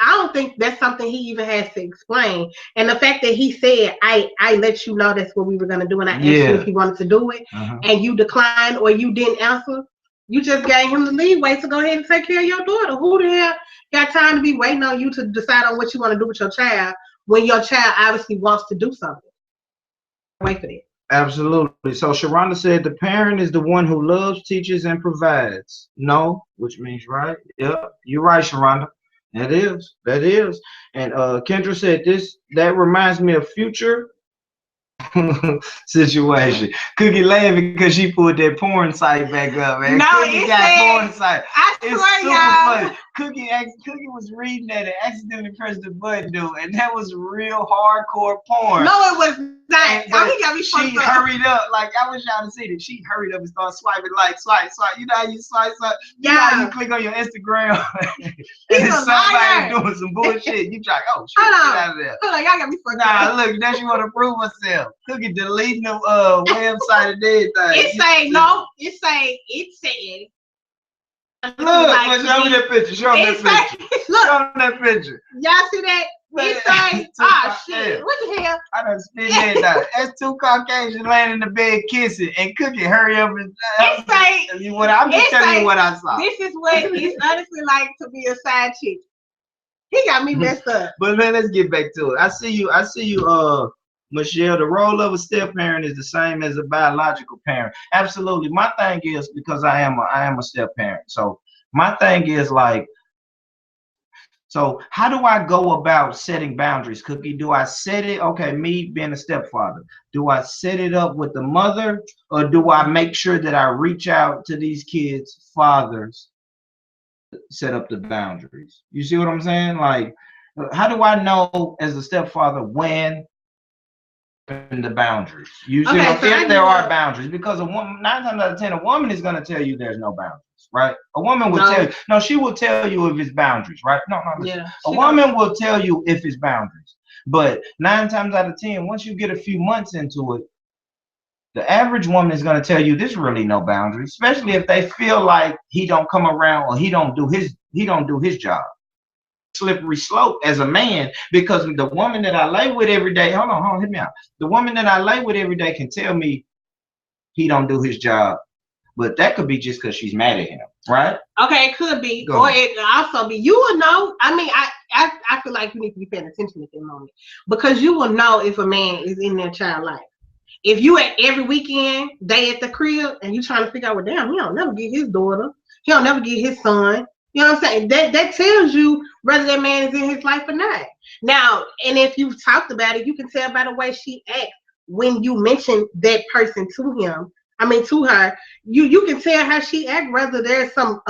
S2: don't think that's something he even has to explain. And the fact that he said, I let you know that's what we were gonna do, and I asked you if he wanted to do it, and you declined or you didn't answer, you just gave him the leeway to go ahead and take care of your daughter. Who the hell got time to be waiting on you to decide on what you want to do with your child when your child obviously wants to do something? Wait for that.
S1: Absolutely. So Sharonda said the parent is the one who loves, teaches, and provides. No, which means right. Yep, you're right, Sharonda. That is. And Kendra said that reminds me of Future situation. Cookie laughing because she pulled that porn site back up, man.
S2: No,
S1: Cookie got porn site.
S2: I swear, y'all.
S1: Cookie was reading that and accidentally pressed the button, dude, and that was real hardcore porn.
S2: No, it was not. He got me
S1: she hurried up, like I wish y'all to see it. She hurried up and started swiping, like swipe. You know how you swipe. You know how you click on your Instagram and then somebody doing some bullshit. You try, oh shit, get out of there.
S2: Hold on, y'all got me fucked up.
S1: Look, now she want to prove herself. Cookie deleting the website and everything.
S2: It said.
S1: Look, show me that picture. Show me that picture.
S2: Y'all see that? It say, shit. What the hell?
S1: I done spit that. That's two Caucasians laying in the bed kissing, and Cookie hurry up and I'm just telling you what I saw.
S2: This is what it's honestly like to be a side chick. He got me messed up.
S1: But man, let's get back to it. I see you, Michelle. The role of a step parent is the same as a biological parent. Absolutely. My thing is, because I am a step parent. So my thing is like, so how do I go about setting boundaries, Cookie? Do I set it, okay, me being a stepfather, do I set it up with the mother, or do I make sure that I reach out to these kids' fathers to set up the boundaries? You see what I'm saying? Like, how do I know as a stepfather when the boundaries? Usually, if there are boundaries, because a woman, 9 times out of 10, a woman is going to tell you there's no boundaries, right? A woman will tell you. No, she will tell you if it's boundaries, right? No. A woman will tell you if it's boundaries, but 9 times out of 10, once you get a few months into it, the average woman is going to tell you there's really no boundaries, especially if they feel like he don't come around or he don't do his job. Slippery slope as a man, because the woman that I lay with every day, hold on, hit me out. The woman that I lay with every day can tell me he don't do his job, but that could be just because she's mad at him, right? Okay,
S2: it could be, or it could also be. You will know. I mean, I feel like you need to be paying attention at that moment, because you will know if a man is in their child life. If you at every weekend day at the crib and you trying to figure out, well, damn, he don't never get his daughter, he don't never get his son. You know what I'm saying? That tells you whether that man is in his life or not. Now, and if you've talked about it, you can tell by the way she acts when you mention that person to him. I mean to her, you can tell how she acts whether there's some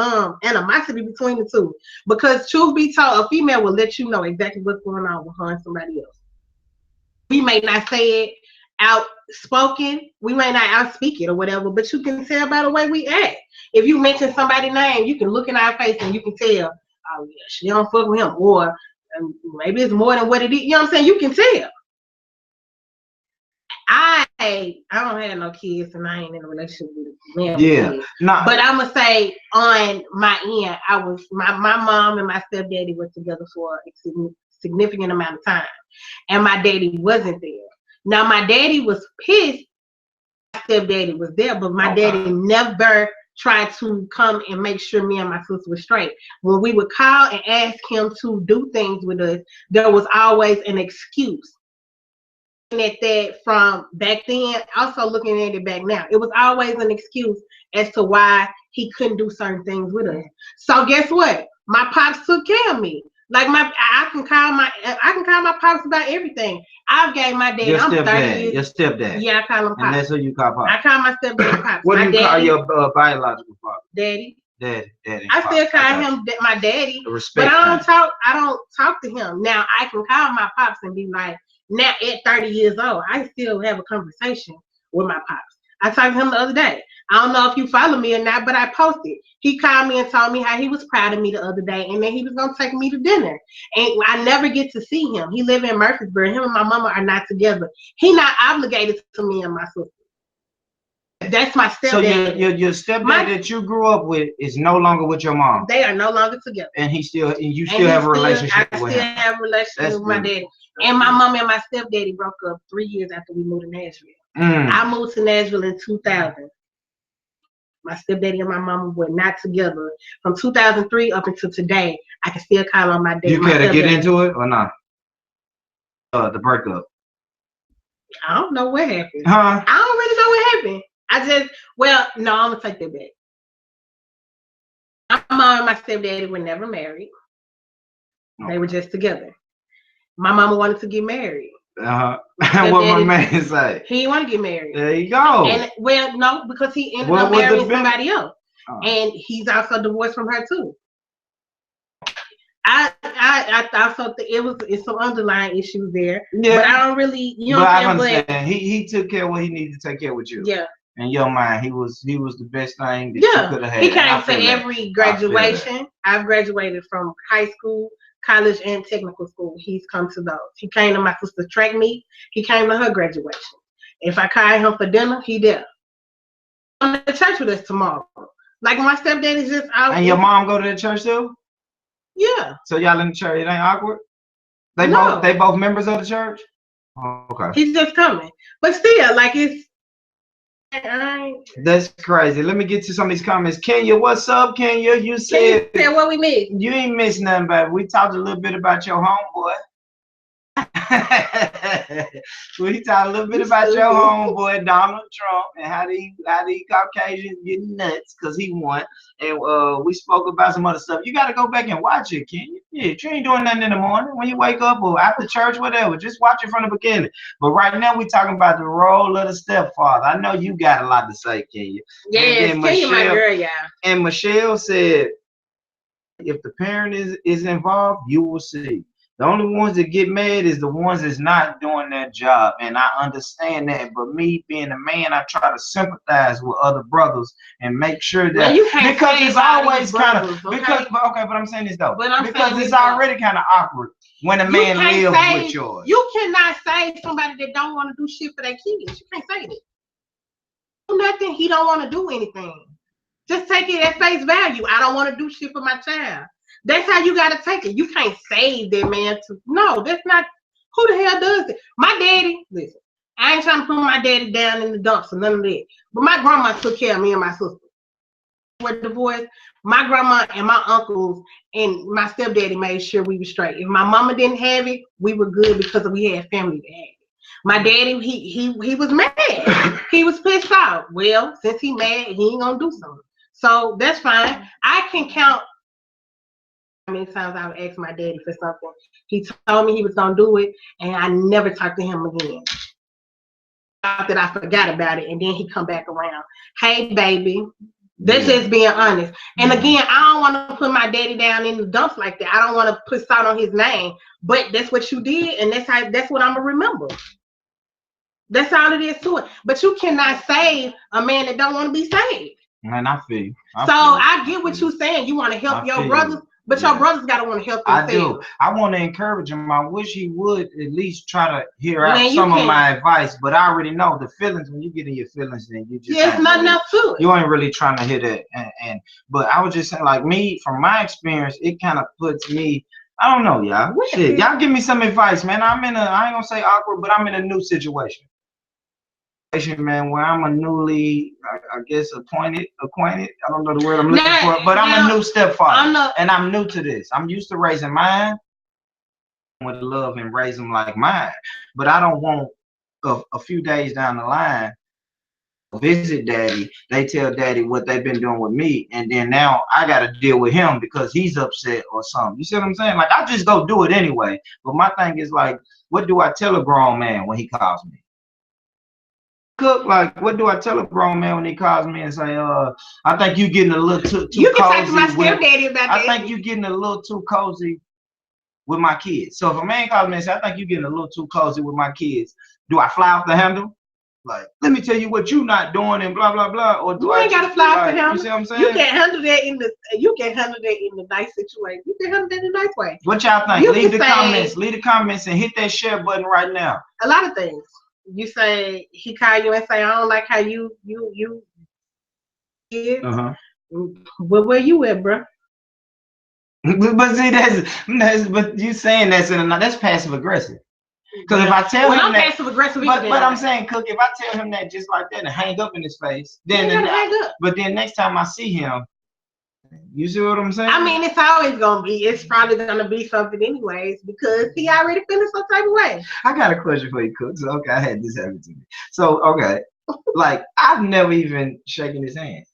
S2: animosity between the two. Because truth be told, a female will let you know exactly what's going on with her and somebody else. We may not say it outspoken, we may not outspeak it or whatever, but you can tell by the way we act. If you mention somebody's name, you can look in our face and you can tell, oh yeah, she don't fuck with him, or maybe it's more than what it is. You know what I'm saying? You can tell. I don't have no kids and I ain't in a relationship with a man with kids.
S1: Nah.
S2: But I'm gonna say on my end, my mom and my stepdaddy were together for a significant amount of time, and my daddy wasn't there. Now my daddy was pissed my stepdaddy was there, but my daddy never tried to come and make sure me and my sister were straight. When we would call and ask him to do things with us, there was always an excuse. At that from back then, also looking at it back now, it was always an excuse as to why he couldn't do certain things with us. So guess what? My pops took care of me. Like I can call my pops about everything. I've gave my dad.
S1: Your
S2: I'm
S1: stepdad.
S2: 30 years.
S1: Your stepdad.
S2: Yeah, I call him pops.
S1: And that's who you call pops.
S2: I call my stepdad pops.
S1: What do you call
S2: daddy,
S1: your biological father?
S2: Daddy.
S1: Daddy.
S2: I still call him my daddy.
S1: Respect.
S2: But I don't talk to him. Now I can call my pops and be like, now at 30 years old, I still have a conversation with my pops. I talked to him the other day. I don't know if you follow me or not, but I posted. He called me and told me how he was proud of me the other day, and then he was gonna take me to dinner. And I never get to see him. He live in Murfreesboro. Him and my mama are not together. He not obligated to me and my sister. That's my stepdad.
S1: So your stepdad that you grew up with is no longer with your mom.
S2: They are no longer together.
S1: And you still have a relationship with him.
S2: I still have a relationship with my daddy. And my mom and my stepdaddy broke up 3 years after we moved to Nashville. I moved to Nashville in 2000. My stepdaddy and my mama were not together from 2003 up until today. I can still call on my dad.
S1: You care to get into it or not? The breakup.
S2: I don't know what happened.
S1: Huh?
S2: I don't really know what happened. I'm gonna take that back. My mom and my stepdaddy were never married. They were just together. My mama wanted to get married.
S1: What my man say?
S2: He didn't want to get married.
S1: There you go.
S2: And no, because he ended up marrying somebody else. And he's also divorced from her too. I thought that it's some underlying issues there. Yeah. But I don't really,
S1: but I understand. He took care of what he needed to take care with you.
S2: Yeah.
S1: In your mind, he was the best thing that you could have had.
S2: He came to every graduation. I've graduated from high school, college, and technical school. He's come to those. He came to my sister's track meet. He came to her graduation. If I call him for dinner, he there. I'm to church with us tomorrow. Like my stepdad is just out.
S1: And your mom go to the church too?
S2: Yeah.
S1: So y'all in the church, it ain't awkward? They both members of the church? Oh, okay.
S2: He's just coming. But still, like
S1: that's crazy. Let me get to some of these comments. Kenya, what's up, Kenya? You said
S2: what we missed.
S1: You ain't missed nothing, baby. We talked a little bit about your homeboy. We talked a little bit about your homeboy Donald Trump and how the Caucasians getting nuts because he won. And we spoke about some other stuff. You got to go back and watch it, Kenya. Yeah, you ain't doing nothing in the morning when you wake up or after church, whatever. Just watch it from the beginning. But right now we talking about the role of the stepfather. I know you got a lot to say, Kenya.
S2: Yeah, Kenya, my girl, yeah.
S1: And Michelle said, if the parent is involved, you will see. The only ones that get mad is the ones that's not doing their job. And I understand that. But me being a man, I try to sympathize with other brothers and make sure that because it's always kind of but I'm saying this though. Because it's already kind of awkward when a man lives with yours.
S2: You cannot say somebody that don't want to do shit for their kids. You can't say that. Nothing, he don't want to do anything. Just take it at face value. I don't want to do shit for my child. That's how you gotta take it. You can't save that man no, that's not who the hell does it. My daddy, listen, I ain't trying to put my daddy down in the dumps or none of that. But my grandma took care of me and my sister. We're divorced. My grandma and my uncles and my stepdaddy made sure we were straight. If my mama didn't have it, we were good because we had family that had it. My daddy, he was mad. He was pissed off. Well, since he mad, he ain't gonna do something. So that's fine. I can count many times I would ask my daddy for something. He told me he was gonna do it, and I never talked to him again. That I forgot about it, and then he come back around. Hey, baby, that's just being honest. And again, I don't want to put my daddy down in the dumps like that. I don't want to put salt on his name, but that's what you did, and that's what I'm gonna remember. That's all it is to it. But you cannot save a man that don't want to be saved.
S1: Man, I feel you.
S2: I get what you're saying. You want to help your brothers, but your brothers gotta want to help themselves.
S1: I do. I want to encourage him. I wish he would at least try to hear out some of my advice. But I already know the feelings. When you get in your feelings, then you just
S2: it's nothing else to it.
S1: You ain't really trying to hear that. But I was just saying, like me, from my experience, it kind of puts me. I don't know, y'all. Shit, y'all give me some advice, man. I ain't gonna say awkward, but I'm in a new situation. Man, where I'm a newly, I guess, acquainted. I don't know the word I'm looking for, but I'm a new stepfather, and I'm new to this. I'm used to raising mine with love and raise them like mine, but I don't want a few days down the line visit daddy. They tell daddy what they've been doing with me, and then now I got to deal with him because he's upset or something. You see what I'm saying? Like I just go do it anyway. But my thing is like, what do I tell a grown man when he calls me? Cook, like, what do I tell a grown man when he calls me and say, I think you getting a little too cozy.
S2: You can talk to my stepdaddy about that.
S1: I think you getting a little too cozy with my kids. So if a man calls me and says, I think you getting a little too cozy with my kids, do I fly off the handle? Like, let me tell you what you not doing and blah blah blah. Or do
S2: you ain't gotta fly off the handle.
S1: You see what I'm saying?
S2: You can handle that in the nice situation. You can handle that in a nice way.
S1: What y'all think? Leave the comments. Leave the comments and hit that share button right now.
S2: A lot of things. You say he call you and say, I don't like how you kids. Well, where you at, bro?
S1: But see, but you saying that's passive aggressive. Because if I tell him that,
S2: passive aggressive,
S1: but I'm saying, Cook, if I tell him that just like that and hang up in his face, then but then next time I see him, you see what I'm saying?
S2: I mean, it's always gonna be. It's probably gonna be something anyways because he already feeling some type of way.
S1: I got a question for you, Cook. So okay, I had this happen to me. So okay, like I've never even shaken his hand.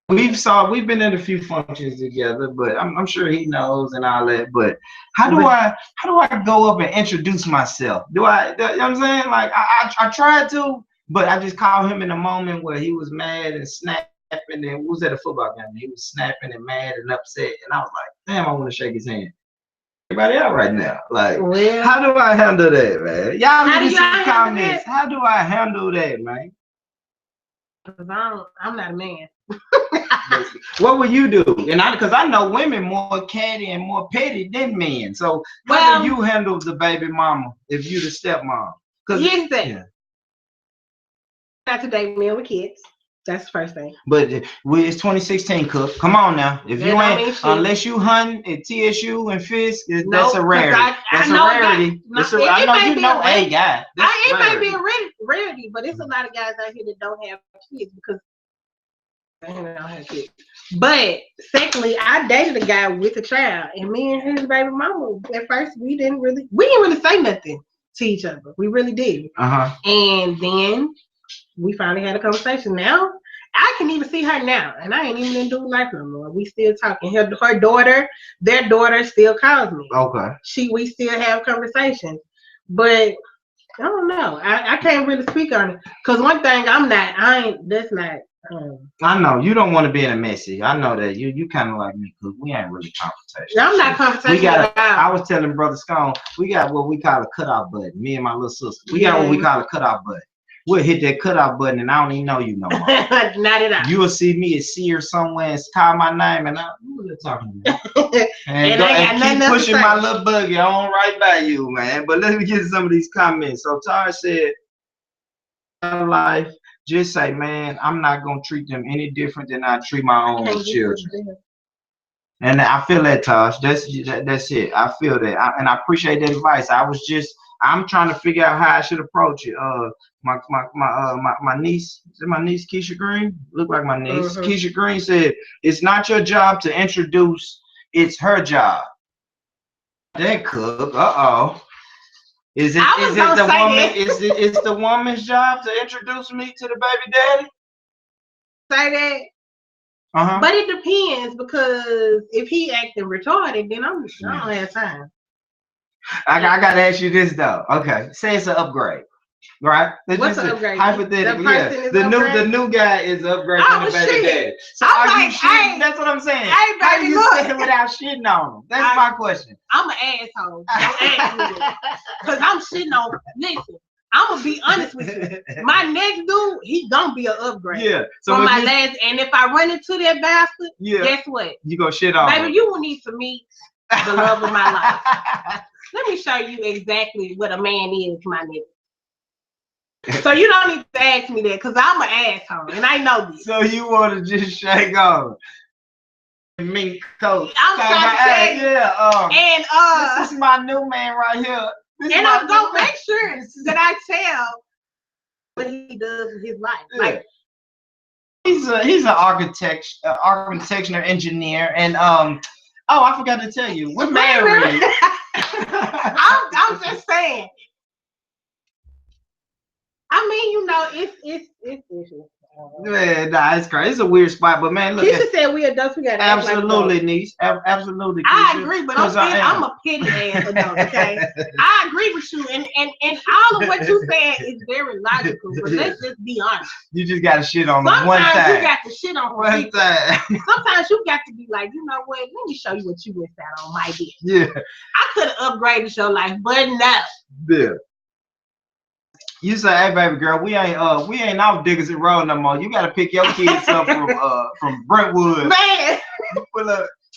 S1: We've been in a few functions together, but I'm sure he knows and all that. But how do I go up and introduce myself? You know what I'm saying? Like I tried to, but I just called him in a moment where he was mad and snapping and we was at a football game. He was snapping and mad and upset, and I was like, damn, I want to shake his hand. Everybody out right now. Like, how do I handle that, man? Y'all leave me some comments. How do I handle that, man?
S2: Because I'm not a man.
S1: What would you do? And because I know women more catty and more petty than men. So how do you handle the baby mama if you the stepmom?
S2: Listen, not today, men with kids. That's the first thing.
S1: But it's 2016, Cook. Come on now. If you ain't, unless you hunting at TSU and Fisk, that's a rarity. That's a rarity. I know you know a guy.
S2: It may be a rarity, but it's a lot of guys out here that don't have kids because they don't have kids. But secondly, I dated a guy with a child, and me and his baby mama. At first, we didn't really say nothing to each other. We really did. And then we finally had a conversation. Now I can even see her now, and I ain't even in dude life no more. We still talking. Her daughter, their daughter, still calls me.
S1: Okay.
S2: We still have conversations, but I don't know. I can't really speak on it because one thing that's not.
S1: I know you don't want to be in a messy. I know that you kind of like me because we ain't really confrontational.
S2: I'm not confrontational.
S1: I was telling Brother Scone, we got what we call a cutoff button. Me and my little sister, we got what we call a cutoff button. We'll hit that cutoff button and I don't even know you no more.
S2: Not at all.
S1: You will see me at Sears somewhere and call my name and we're talking about. and keep pushing my little buggy on right by you, man. But let me get some of these comments. So Taj said, life. Just say, man, I'm not gonna treat them any different than I treat my own children. And I feel that, Tosh. That's it. I feel that, and I appreciate that advice. I'm trying to figure out how I should approach it. My niece, is it my niece Keisha Green? Look like my niece. Keisha Green said, "It's not your job to introduce. It's her job." That Cook. Is it the woman? Is the woman's job to introduce me to the baby daddy?
S2: Say that. But it depends, because if he acting retarded, then I don't have time.
S1: I gotta ask you this though. Okay, say it's an upgrade, right?
S2: What's an upgrade?
S1: Hypothetically, the new guy is upgrade
S2: Oh,
S1: from the baby
S2: shit.
S1: daddy. So
S2: I'm
S1: are
S2: like,
S1: you shitting?
S2: hey,
S1: That's what I'm saying.
S2: hey,
S1: How
S2: baby,
S1: you
S2: look.
S1: saying without shitting on him? That's my question.
S2: I'm an asshole. Don't ask me that. Because I'm shitting on. Listen, I'm gonna be honest with you. My next dude, he gonna be an upgrade.
S1: Yeah. So
S2: from my last, and if I run into that bastard, guess what?
S1: You gonna shit on
S2: baby,
S1: him.
S2: you will need to meet the love of my life. Let me show you exactly what a man is, my nigga. So you don't need to ask me that, because I'm an asshole, and I know this.
S1: So you want to just shake on mink coat.
S2: I'm trying to say, and
S1: this is my new man right here.
S2: And I'm gonna make sure that I tell what he does with his life. Like,
S1: he's an architecture engineer, and oh, I forgot to tell you, we're married.
S2: I'm just saying. I mean, you know, it's
S1: Man, nah, it's crazy. It's a weird spot, but man, look.
S2: Keisha said we adults. We gotta
S1: absolutely, niece. Absolutely. Keisha.
S2: I agree, but I'm a petty ass adult. Okay, I agree with you, and all of what you said is very logical. But let's just be honest.
S1: You just gotta shit on them
S2: Sometimes
S1: one time.
S2: You got to shit on
S1: one time.
S2: Sometimes you got to be like, you know what? Let me show you what you missed out on, my dear.
S1: Yeah.
S2: I could have upgraded your life, but no.
S1: Yeah. You say, hey baby girl, we ain't out Diggers and Road no more. You gotta pick your kids up from Brentwood.
S2: Man,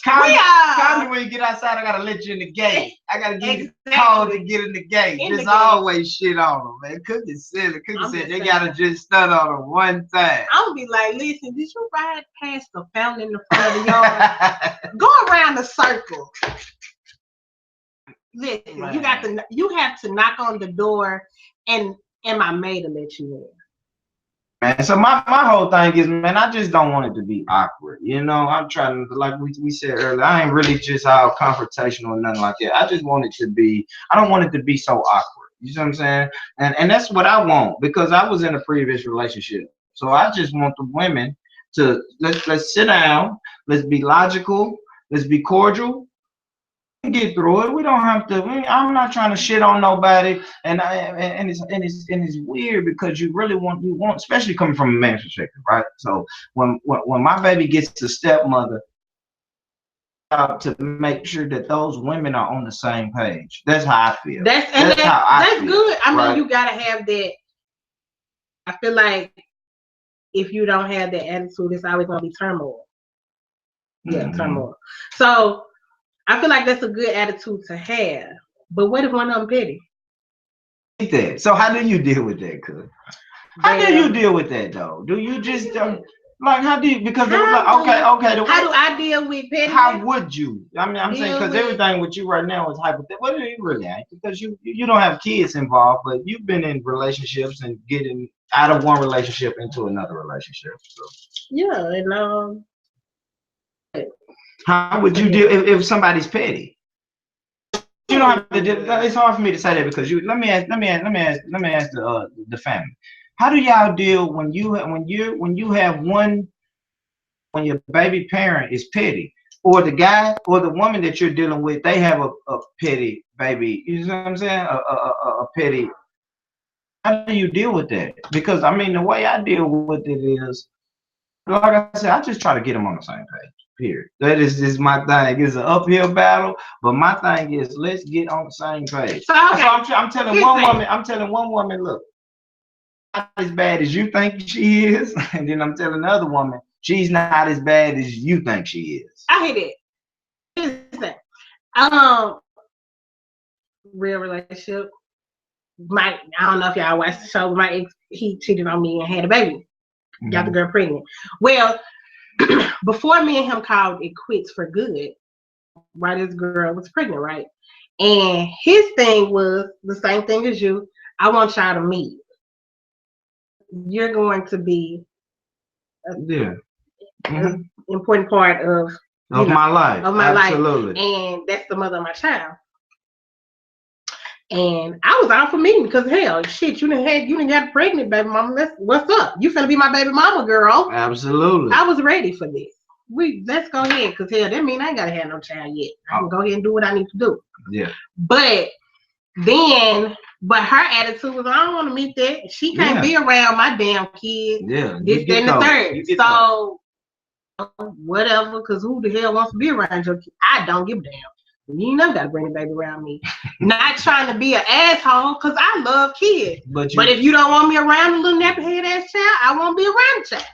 S1: call me when you get outside. I gotta let you in the gate. I gotta give you the call to get in the gate. There's always shit on them, man. Cookie silly. Cookie said they gotta just stun on them one time.
S2: I'm gonna be like, listen, did you ride past the fountain in the front of the yard? Go around the circle. Listen, man. You have to knock on the door and my maid to let you in.
S1: Man, so my whole thing is, man, I just don't want it to be awkward. You know, I'm trying to, like we said earlier, I ain't really just all confrontational or nothing like that. I just want it to be, I don't want it to be so awkward. You see what I'm saying? And that's what I want, because I was in a previous relationship. So I just want the women to, let's sit down, let's be logical, let's be cordial. Get through it. We don't have to. I'm not trying to shit on nobody, and it's weird because you want, especially coming from a man's perspective, right? So when my baby gets a stepmother, to make sure that those women are on the same page. That's how I feel. That's
S2: good. I mean,
S1: right?
S2: You gotta have that. I feel like if you don't have that attitude, it's always gonna be turmoil. Yeah, turmoil. So I feel like that's a good attitude to have. But what if one of them petty?
S1: So how do you deal with that, cuz? How do you deal with that, though? Do you just like, how do you, because okay.
S2: How do I deal with petty?
S1: How would you? I mean, I'm saying, because everything with you right now is hypothetical. What do you really act? Because you don't have kids involved, but you've been in relationships and getting out of one relationship into another relationship. So.
S2: Yeah, and
S1: how would you deal if somebody's petty? You don't have to. It's hard for me to say that because let me ask the family. How do y'all deal when your baby parent is petty, or the guy or the woman that you're dealing with, they have a petty baby? You know what I'm saying? A petty. How do you deal with that? Because I mean, the way I deal with it is, like I said, I just try to get them on the same page. Period. That is just my thing. It's an uphill battle, but my thing is, let's get on the same page. So I'm telling one woman, look, not as bad as you think she is, and then I'm telling the other woman, she's not as bad as you think she is.
S2: I hate it. Listen, real relationship. I don't know if y'all watched the show. My ex, he cheated on me and had a baby. Got the girl pregnant. Well, before me and him called it quits for good, right? This girl was pregnant, right? And his thing was the same thing as you. I want y'all to meet. You're going to be an important part of
S1: my life.
S2: Of my
S1: Absolutely.
S2: life. And that's the mother of my child. And I was out for meeting because hell, shit, you didn't got pregnant, baby mama. What's up? You finna be my baby mama, girl.
S1: Absolutely.
S2: I was ready for this. let's go ahead, because hell, that mean I ain't gotta have no child yet. I can go ahead and do what I need to do.
S1: Yeah.
S2: But her attitude was, I don't want to meet that. She can't be around my damn kid.
S1: Yeah.
S2: This, that, and the third. So whatever, because who the hell wants to be around your kid? I don't give a damn. You ain't never got to bring a baby around me. Not trying to be an asshole, because I love kids. But if you don't want me around a little nappy head ass child, I won't be around the child.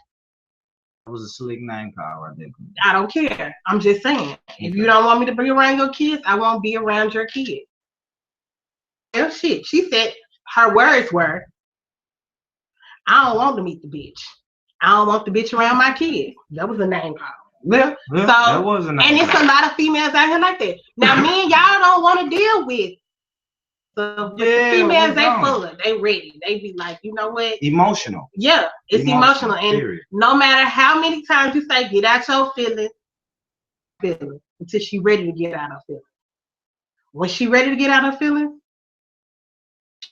S1: That was a slick name call right there.
S2: I don't care. I'm just saying. If you don't want me to be around your kids, I won't be around your kids. Well, shit. She said her words were, I don't want to meet the bitch. I don't want the bitch around my kids. That was a name call.
S1: Yeah, so, that was a name
S2: and it's a lot of females out here like that. Now, me and y'all don't want to deal with. So the females, they full of, they ready. They be like, you know what?
S1: Emotional.
S2: Yeah, it's emotional. And no matter how many times you say, get out your feelings, until she ready to get out her feelings. When she ready to get out her feelings,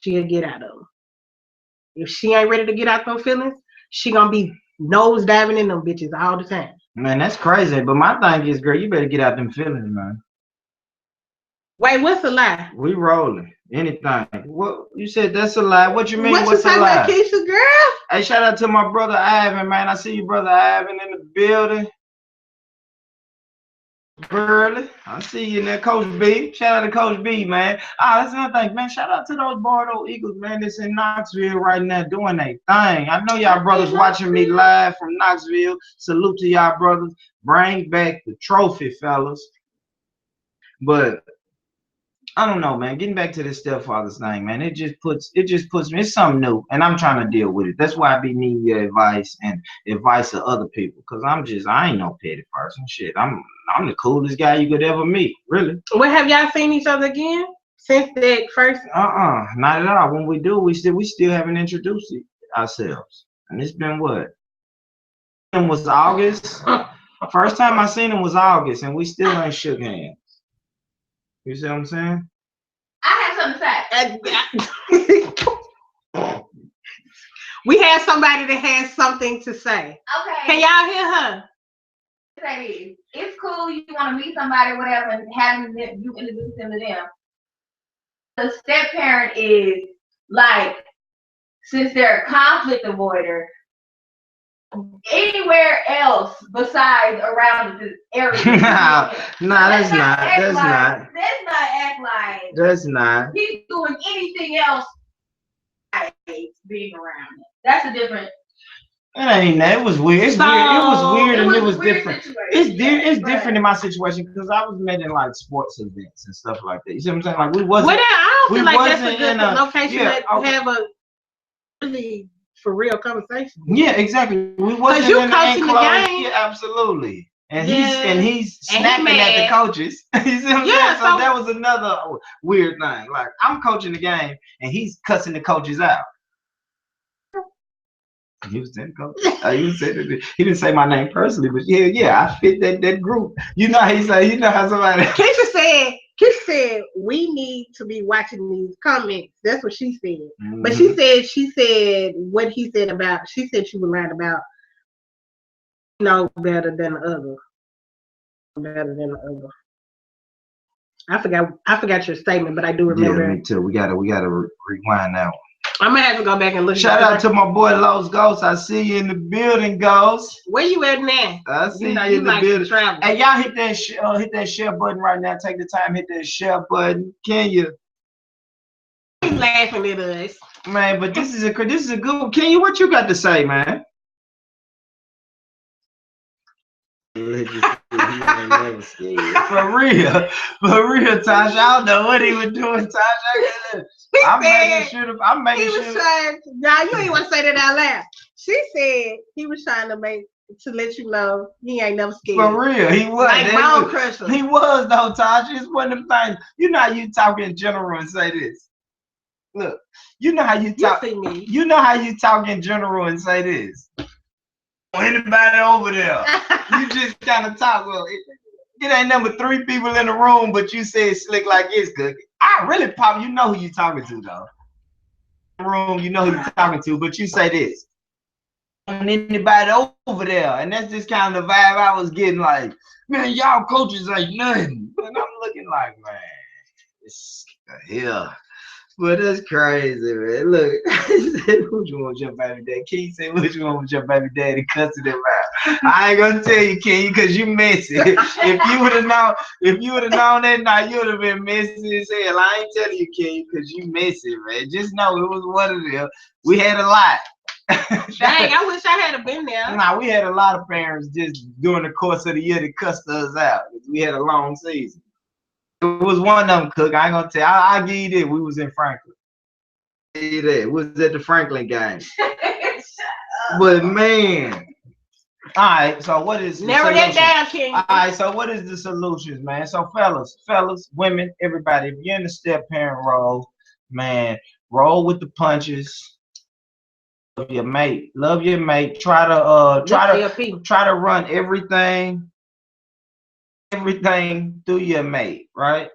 S2: she'll get out of them. If she ain't ready to get out her feelings, she gonna be nose diving in them bitches all the time.
S1: Man, that's crazy. But my thing is, girl, you better get out them feelings, man.
S2: Wait, what's a lie?
S1: We rolling. Anything. What you said? That's a lie. What you mean?
S2: What's a lie? Keisha, girl?
S1: Hey, shout out to my brother Ivan, man. I see you, brother Ivan, in the building. Burley, I see you in there, Coach B. Shout out to Coach B, man. That's another thing, man. Shout out to those Bordeaux Eagles, man. That's in Knoxville right now doing their thing. I know y'all brothers watching me live from Knoxville. Salute to y'all brothers. Bring back the trophy, fellas. But I don't know, man. Getting back to this stepfather's thing, man. It just puts me. It's something new, and I'm trying to deal with it. That's why I be needing your advice and advice of other people, cause I ain't no petty person. Shit, I'm the coolest guy you could ever meet. Really.
S2: Well, have y'all seen each other again since that first?
S1: Not at all. When we do, we still haven't introduced ourselves, and it's been what? It was August. First time I seen him was August, and we still ain't shook hands. You see what I'm saying?
S4: I have something to
S2: say. We have somebody that has something to say.
S4: Okay.
S2: Can y'all hear her?
S4: Say this. It's cool you want to meet somebody, whatever, and having you introduce them to them. The step parent is like, since they're a conflict avoider, anywhere else besides around the area.
S1: That's not
S4: act like.
S1: That's not.
S4: He's doing anything else being around it. That's a different.
S1: It ain't that. It was weird. It was weird and it was different.
S4: Situation.
S1: It's different in my situation because I was met in like sports events and stuff like that. You see what I'm saying? Like we wasn't.
S2: Well, I don't feel like that's a good location to have a really for real conversation.
S1: Yeah, exactly. We wasn't
S2: you
S1: in
S2: coaching the game.
S1: Yeah, absolutely. And he's snapping at the coaches. You see what I'm saying? So that was another weird thing. Like I'm coaching the game and he's cussing the coaches out. He was saying coach. He didn't say my name personally, but yeah, I fit that group. You know how he say, you know how somebody
S2: Keisha said we need to be watching these comments. That's what she said. Mm-hmm. But she said what he said about, she said she was lying about better than the other. Better than the other. I forgot your statement, but I do remember.
S1: Yeah, me too. We gotta rewind that one.
S2: I'm gonna have to go back and look.
S1: Shout out to my boy Los Ghost. I see you in the building, Ghost.
S2: Where you at now?
S1: I see you in the building. Hey, y'all hit that share button right now. Take the time, hit that share button. Can you?
S2: He's laughing at us,
S1: man. But this is a good one. Can you? What you got to say, man? For real, Tasha. I don't know what he was doing, Tasha. I'm making sure.
S2: Nah, you ain't want to say that out loud. She said he was trying to let you know he ain't never scared.
S1: For real, he was.
S2: Like Bone Crusher.
S1: He was though, Tasha. It's one of them things. You know how you talk in general and say this. Look, you know how you talk. You know how you talk in general and say this. Anybody over there? You just kind of talk. Well, it ain't number 3 people in the room, but you say it slick like it's good. I really pop. You know who you talking to though. Room, you know who you talking to, but you say this. anybody over there. And that's just kind of the vibe I was getting, like, man, y'all coaches ain't nothing. And I'm looking like, man, it's hell. But that's crazy, man. Look, he said, what you want your baby daddy? King said, what you want with your baby daddy? Cussing him out. I ain't gonna tell you, King, because you messy. If you would have known that night, you would have been messy as hell. I ain't telling you, King, because you messy, man. Just know it was one of them. We had a lot.
S2: Dang, I wish I had been there.
S1: Nah, we had a lot of parents just during the course of the year that cussed us out. We had a long season. It was one of them, Cook. I ain't gonna tell you. I'll give you that. We was in Franklin. I'll give you that. We was at the Franklin game. But man. All right, so what is the
S2: Never that
S1: solution?
S2: down, King.
S1: All right, so what is the solutions, man? So fellas, women, everybody, if you're in the step parent role, man, roll with the punches. Love your mate. Love your mate. Try to run everything through your mate, right?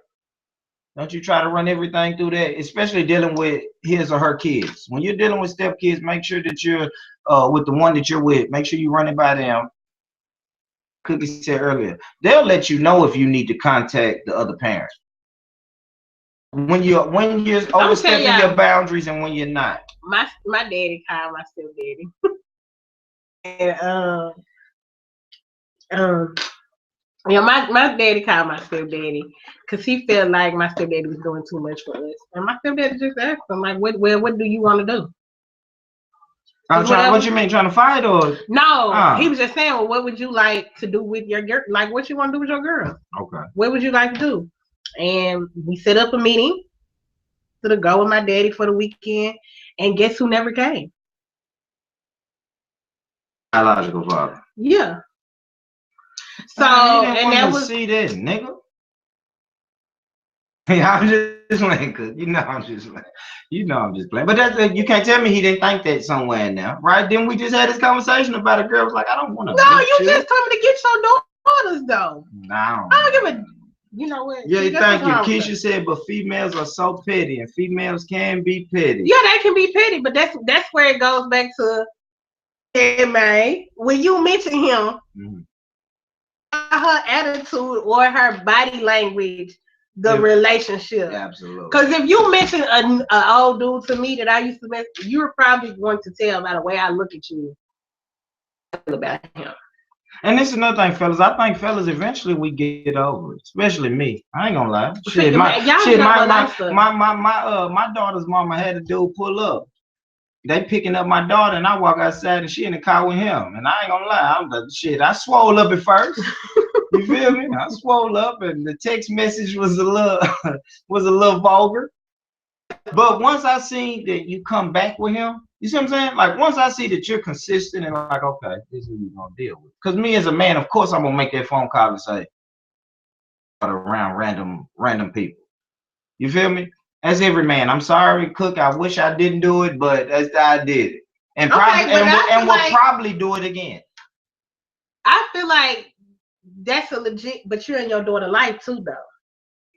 S1: Don't you try to run everything through that, especially dealing with his or her kids. When you're dealing with step kids, make sure that you're with the one that you're with. Make sure you run it by them. Cookie said earlier, they'll let you know if you need to contact the other parent. When you're overstepping your boundaries and when you're not.
S2: My daddy called my stepdaddy. And yeah, my daddy called my stepdaddy because he felt like my stepdaddy was doing too much for us. And my stepdaddy just asked him, like, what do you want to do?
S1: What you mean, trying to fight or?
S2: No, he was just saying, well, what would you like to do with your girl? Like, what you want to do with your girl?
S1: Okay.
S2: What would you like to do? And we set up a meeting to go with my daddy for the weekend. And guess who never came?
S1: Biological father.
S2: Yeah. So, and that was
S1: see that, nigga. I'm just playing, cause I'm just playing. But that's you can't tell me he didn't think that somewhere in there, right? Then we just had this conversation about a girl was like, I don't want to.
S2: No, you just told me to get your daughters though.
S1: No,
S2: I don't give a. You know what?
S1: Yeah, thank you. Keisha said, but females are so petty, and females can be petty.
S2: Yeah, they can be petty, but that's where it goes back to. Hey, man, when you mention him, her attitude or her body language. The relationship.
S1: Absolutely.
S2: Because if you mention an old dude to me that I used to mess with, you're probably going to tell by the way I look at you about him.
S1: And this is another thing, fellas. I think fellas eventually we get over it, especially me. I ain't gonna lie. My daughter's mama had a dude pull up. They picking up my daughter and I walk outside and she in the car with him. And I ain't gonna lie, I swole up at first. You feel me? I swole up and the text message was a little vulgar. But once I see that you come back with him, you see what I'm saying? Like once I see that you're consistent and like, okay, this is what we're gonna deal with. Because me as a man, of course I'm gonna make that phone call and say around random people. You feel me? As every man. I'm sorry, Cook. I wish I didn't do it, but I did it. And we'll probably do it again.
S2: I feel like that's a legit, but you're in your daughter's life too, though.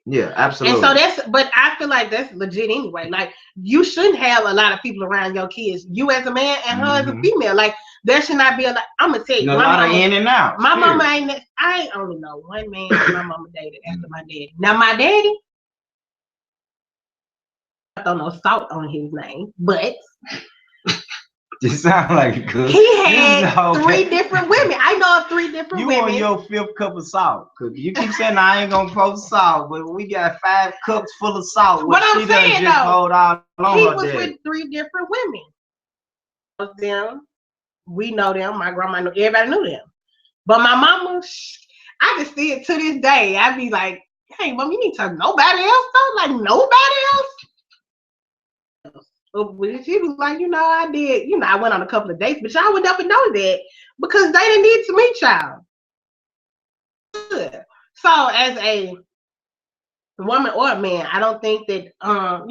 S1: Yeah, absolutely.
S2: And so but I feel like that's legit anyway. Like you shouldn't have a lot of people around your kids. You as a man and her as a female. Like there should not be a lot. I'm gonna tell you,
S1: a lot of in and out.
S2: My mama I only know one man that my mama dated after my daddy. Now my daddy, I don't know salt on his name, but.
S1: You sound like a good.
S2: He had 3 different women. I know of 3 different women.
S1: You on your 5th cup of salt. You keep saying I ain't gonna post salt, but we got 5 cups full of salt.
S2: But I'm saying though, he was
S1: with
S2: 3 different women. Them, we know them. My grandma knew. Everybody knew them. But my mama, I can see it to this day. I be like, hey, mom, you need to tell nobody else though. Like nobody else. She was like, I did. I went on a couple of dates, but y'all would never know that because they didn't need to meet y'all. So, as a woman or a man, I don't think that, I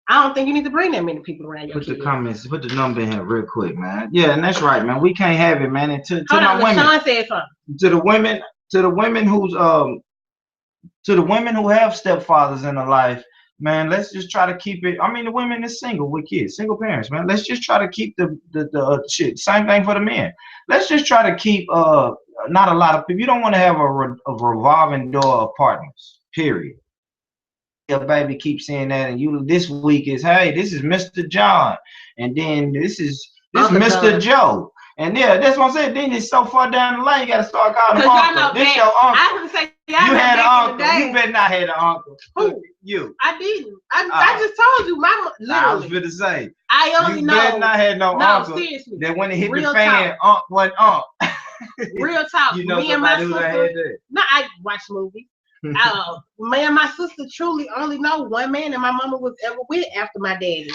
S2: don't think you need to bring that many people around your
S1: kids. Put the number in here real quick, man. Yeah, and that's right, man. We can't have it, man. And to my women,
S2: Sean said something.
S1: To the women who have stepfathers in their life. man, let's just try to keep it. I mean, the women is single with kids, single parents, man. Let's just try to keep the shit. Same thing for the men. Let's just try to keep not a lot of people. You don't want to have a revolving door of partners. Period. Your baby keeps saying that, and you this week is, hey, this is Mr. John, and then this
S2: Uncle
S1: Mr.
S2: John.
S1: Joe. And yeah, that's what I'm saying. Then it's so far down the line, you gotta start calling him
S2: Cause y'all
S1: uncle.
S2: know
S1: This
S2: back,
S1: your uncle.
S2: I was gonna say y'all
S1: You
S2: know
S1: had an
S2: back in
S1: uncle.
S2: the day.
S1: You better not have an uncle.
S2: Who?
S1: You.
S2: I didn't. I just told you, my
S1: I was
S2: literally.
S1: finna say.
S2: I only
S1: You better
S2: know.
S1: not have no
S2: No,
S1: uncle.
S2: seriously.
S1: That when it hit
S2: Real
S1: the fan, wasn't
S2: Real talk.
S1: You know
S2: Me and my
S1: somebody who done
S2: sister.
S1: had that.
S2: No, I watch movies. Me and my sister truly only know one man that my mama was ever with after my daddy.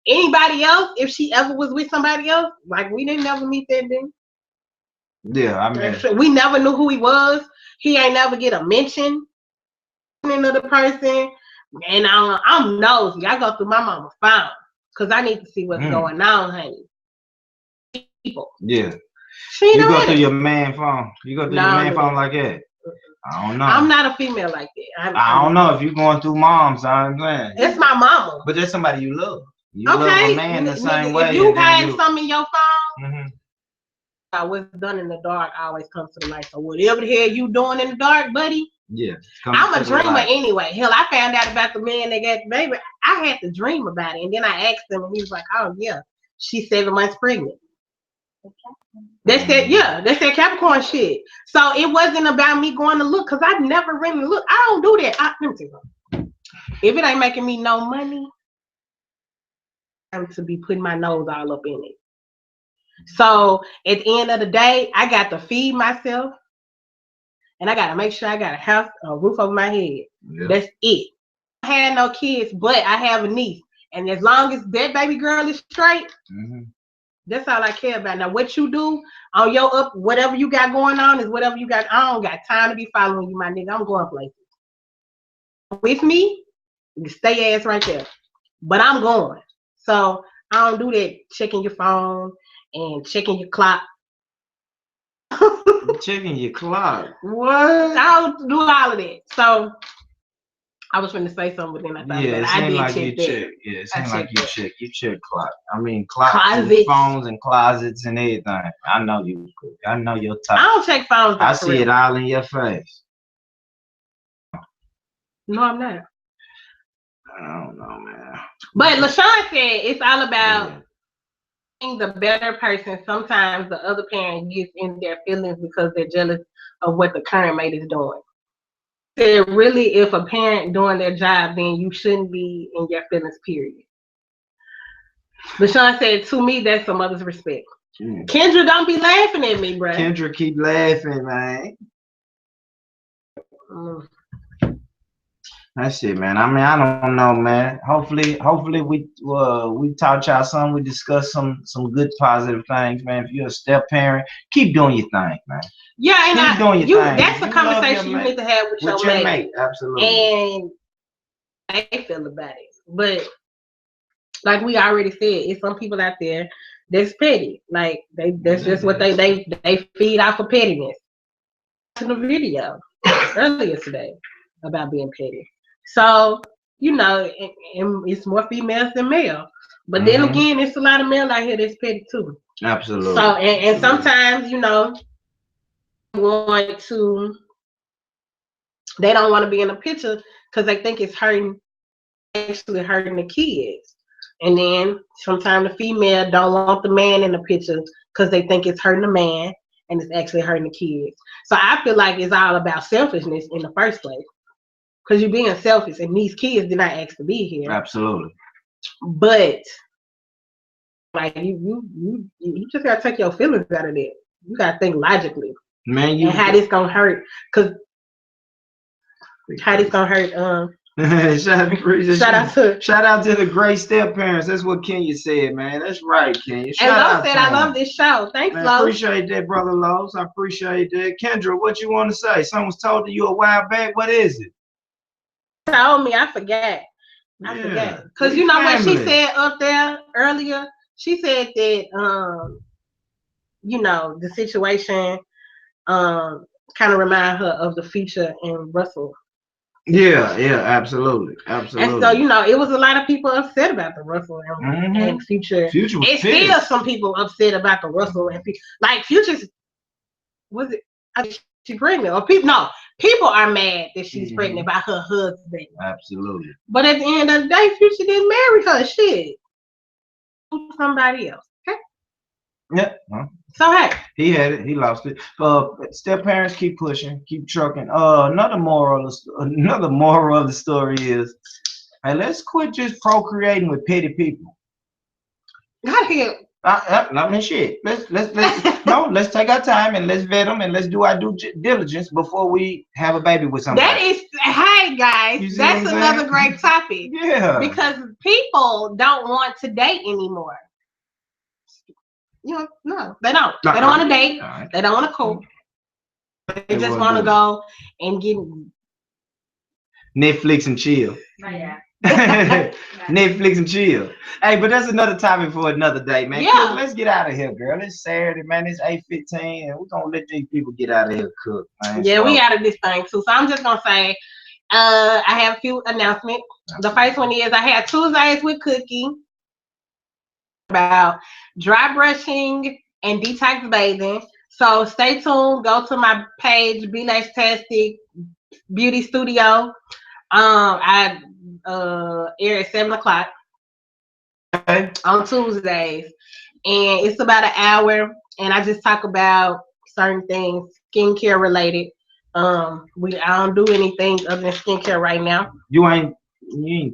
S2: Anybody else, if she ever was with somebody else, like we didn't never meet that dude.
S1: Yeah, I mean.
S2: We never knew who he was. He ain't never get a mention of the person. And I'm nosy. I go through my mama's phone because I need to see what's going on, honey. People.
S1: Yeah.
S2: She
S1: You go
S2: know
S1: through
S2: it.
S1: your man phone. You go through your man phone like that. I don't know.
S2: I'm not a female like that.
S1: I don't know if you're going through moms. I'm saying.
S2: It's my mama.
S1: But that's somebody you love. You
S2: Okay.
S1: love a man the same way.
S2: If you had something in your phone, what's done in the dark always comes to the light. So whatever the hell you doing in the dark, buddy.
S1: Yeah.
S2: I'm a dreamer anyway. Hell, I found out about the man that got the baby. I had to dream about it. And then I asked him and he was like, oh yeah, she's 7 months pregnant. That's that Capricorn shit. So it wasn't about me going to look because I never really look. I don't do that. Let me tell you something. If it ain't making me no money, I'm to be putting my nose all up in it. So at the end of the day, I got to feed myself and I got to make sure I got a house, a roof over my head. Yeah. That's it. I had no kids, but I have a niece. And as long as that baby girl is straight, that's all I care about. Now, what you do on your whatever you got going on is whatever you got. I don't got time to be following you, my nigga. I'm going places. With me, you stay ass right there. But I'm going. So I don't do that checking your phone and checking your clock.
S1: Checking your clock?
S2: What? I don't do all of that. So I was trying to say something, but then I thought about it. I did
S1: like
S2: check that.
S1: Yeah, it seems like you check clock. I mean, clocks, phones, and closets and everything. I know you. I know your type.
S2: I don't check phones.
S1: I see it all in your face.
S2: No, I'm not.
S1: I don't know, man.
S2: But LaShawn said it's all about being the better person. Sometimes the other parent gets in their feelings because they're jealous of what the current mate is doing. Said really, if a parent doing their job, then you shouldn't be in your feelings, period. LaShawn said, to me, that's a mother's respect. Kendra, don't be laughing at me, bro.
S1: Kendra keep laughing, man. That's it, man. I mean, I don't know, man. Hopefully we taught y'all something. We discussed some good positive things, man. If you're a step parent, keep doing your thing, man.
S2: Yeah, and
S1: keep doing your thing.
S2: That's a conversation you need to have with your mate.
S1: Absolutely.
S2: And they feel about it. But like we already said, it's some people out there that's petty. Like that's just what they feed off of pettiness. In the video earlier today about being petty. So, you know, it's more females than male. But then again, it's a lot of male out here that's petty too.
S1: Absolutely.
S2: So, and sometimes, you know, they don't want to be in the picture because they think it's actually hurting the kids. And then sometimes the female don't want the man in the picture because they think it's hurting the man and it's actually hurting the kids. So I feel like it's all about selfishness in the first place. Because you're being selfish, and these kids did not ask to be here.
S1: Absolutely.
S2: But like you just gotta take your feelings out of there. You gotta think logically,
S1: man.
S2: And how this gonna hurt? Because how this gonna hurt? Shout out
S1: to the great step parents. That's what Kenya said, man. That's right, Kenya.
S2: And Lo said, I love this show. Thanks,
S1: man,
S2: Lo.
S1: Appreciate that, brother Lowe's. I appreciate that. Kendra, what you want to say? Something was told to you a while back. What is it?
S2: Told me, I forgot. Because you know what she said up there earlier? She said that you know, the situation kind of remind her of the Future and Russell
S1: Yeah, absolutely.
S2: And so, you know, it was a lot of people upset about the Russell and Future.
S1: Future was
S2: It's
S1: pissed.
S2: still some people upset about the Russell and Future. Like Future's, was it? She's pregnant, or people are mad that she's pregnant by her husband.
S1: Absolutely.
S2: But at the end of the day, Future didn't marry her. Shit, somebody else. Okay.
S1: Yeah.
S2: So hey,
S1: he had it. He lost it. Step parents keep pushing, keep trucking. Another moral of the story is, hey, let's quit just procreating with petty people.
S2: God help.
S1: I mean, shit. Let's take our time and let's vet them and let's do our due diligence before we have a baby with somebody.
S2: That is, hey guys, that's another great topic.
S1: Yeah.
S2: Because people don't want to date anymore. You know, no, they don't. They don't want to date. Right. They don't want to cook. They just want to go and get
S1: Netflix and chill.
S4: Oh, yeah.
S1: Netflix and chill. Hey, but that's another topic for another day, man.
S2: Yeah.
S1: Let's get out of here, girl. It's Saturday, man. It's 8:15, and we're gonna let these people get out of here cook, man.
S2: Yeah, we out of this thing too. So I'm just gonna say, I have a few announcements. The first one is I had Tuesdays with Cookie about dry brushing and detox bathing. So stay tuned. Go to my page, Be Lashtastic Beauty Studio. I air at 7:00 on Tuesdays, and it's about an hour. And I just talk about certain things, skincare related. I don't do anything other than skincare right now.
S1: You ain't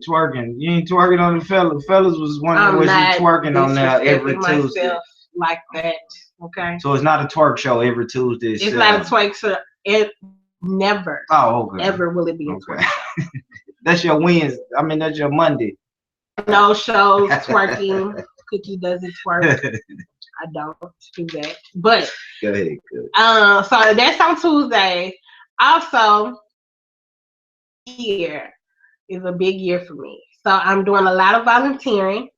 S1: twerking. You ain't twerking on the fellas. Fellas was wondering was you twerking on there every Tuesday.
S2: Like that. Okay.
S1: So it's not a twerk show every Tuesday.
S2: It's not a twerk show. It never.
S1: Oh, okay.
S2: Ever will it be a twerk.
S1: That's your Wednesday. I mean, that's your Monday.
S2: No shows twerking. Cookie doesn't twerk. I don't do that. But
S1: go ahead.
S2: So that's on Tuesday. Also, year is a big year for me. So I'm doing a lot of volunteering.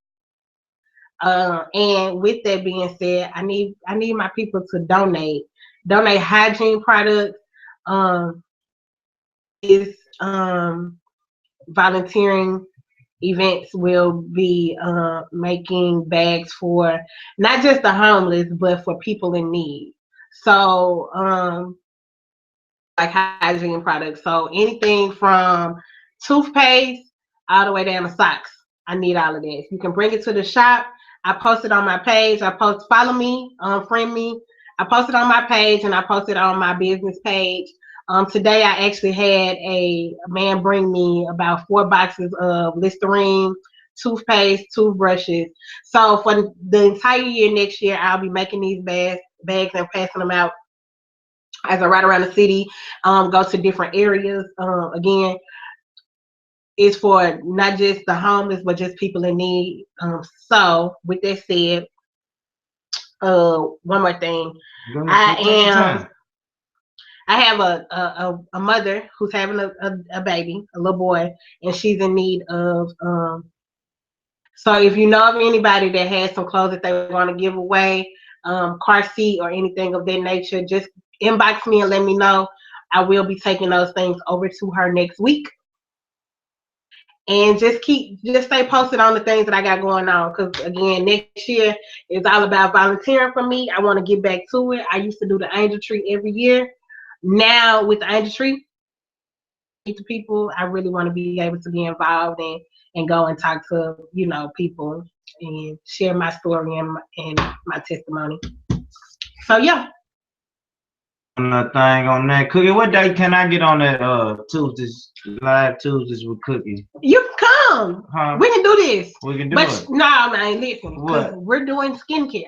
S2: And with that being said, I need my people to donate hygiene products. Volunteering events will be making bags for not just the homeless, but for people in need. So like hygiene products. So anything from toothpaste all the way down to socks. I need all of that. If you can bring it to the shop, I post it on my page. Follow me, friend me. I post it on my page and I post it on my business page. Today I actually had a man bring me about 4 boxes of Listerine, toothpaste, toothbrushes. So for the entire year next year, I'll be making these bags and passing them out as I ride around the city, go to different areas. Again, it's for not just the homeless, but just people in need. So with that said, one more thing. I have a mother who's having a baby, a little boy, and she's in need of so if you know of anybody that has some clothes that they want to give away, car seat or anything of that nature, just inbox me and let me know. I will be taking those things over to her next week. And just stay posted on the things that I got going on. Because again, next year is all about volunteering for me. I want to get back to it. I used to do the Angel Tree every year. Now with the Angel Tree, to people, I really want to be able to be involved and go and talk to, people and share my story and my testimony. So yeah.
S1: Thing on that, Cookie. What day can I get on that Tuesdays, live Tuesdays with Cookie?
S2: You can come. Huh? We can do this.
S1: We can do it.
S2: No, man, listen. What? We're doing skincare.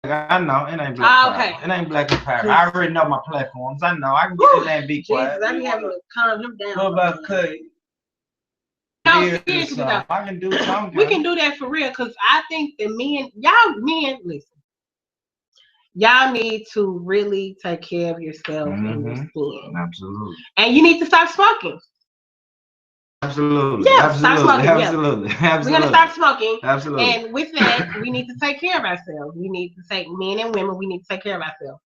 S1: I know it ain't Black Power. It ain't Black Power. I already know my platforms. I know I can get in there and be quiet.
S2: Jesus, I be having to calm him down.
S1: What about Cookie?
S2: No, seriously though.
S1: I can do something.
S2: We can do that for real, because I think that men, listen. Y'all need to really take care of yourself and your skin.
S1: Absolutely.
S2: And you need to stop smoking.
S1: Absolutely.
S2: Yeah,
S1: absolutely.
S2: Stop smoking.
S1: Absolutely.
S2: Yeah.
S1: Absolutely.
S2: We're gonna stop smoking.
S1: Absolutely.
S2: And with that, we need to take care of ourselves. We need to take men and women. We need to take care of ourselves.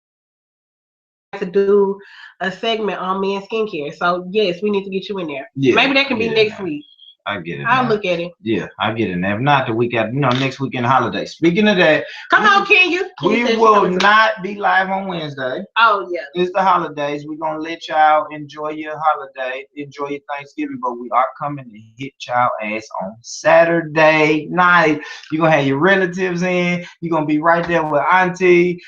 S2: to do a segment on men's skincare. So yes, we need to get you in there.
S1: Yeah,
S2: Maybe that can be
S1: get in
S2: next
S1: there.
S2: week.
S1: I get it.
S2: I'll
S1: now.
S2: look at it.
S1: Yeah, I get it. Now. If not, the week after, next weekend holiday. Speaking of that,
S2: Come on, Kenya.
S1: we will not be live on Wednesday.
S2: Oh yeah.
S1: It's the holidays. We're gonna let y'all enjoy your holiday, enjoy your Thanksgiving, but we are coming to hit y'all ass on Saturday night. You're gonna have your relatives in, you're gonna be right there with Auntie.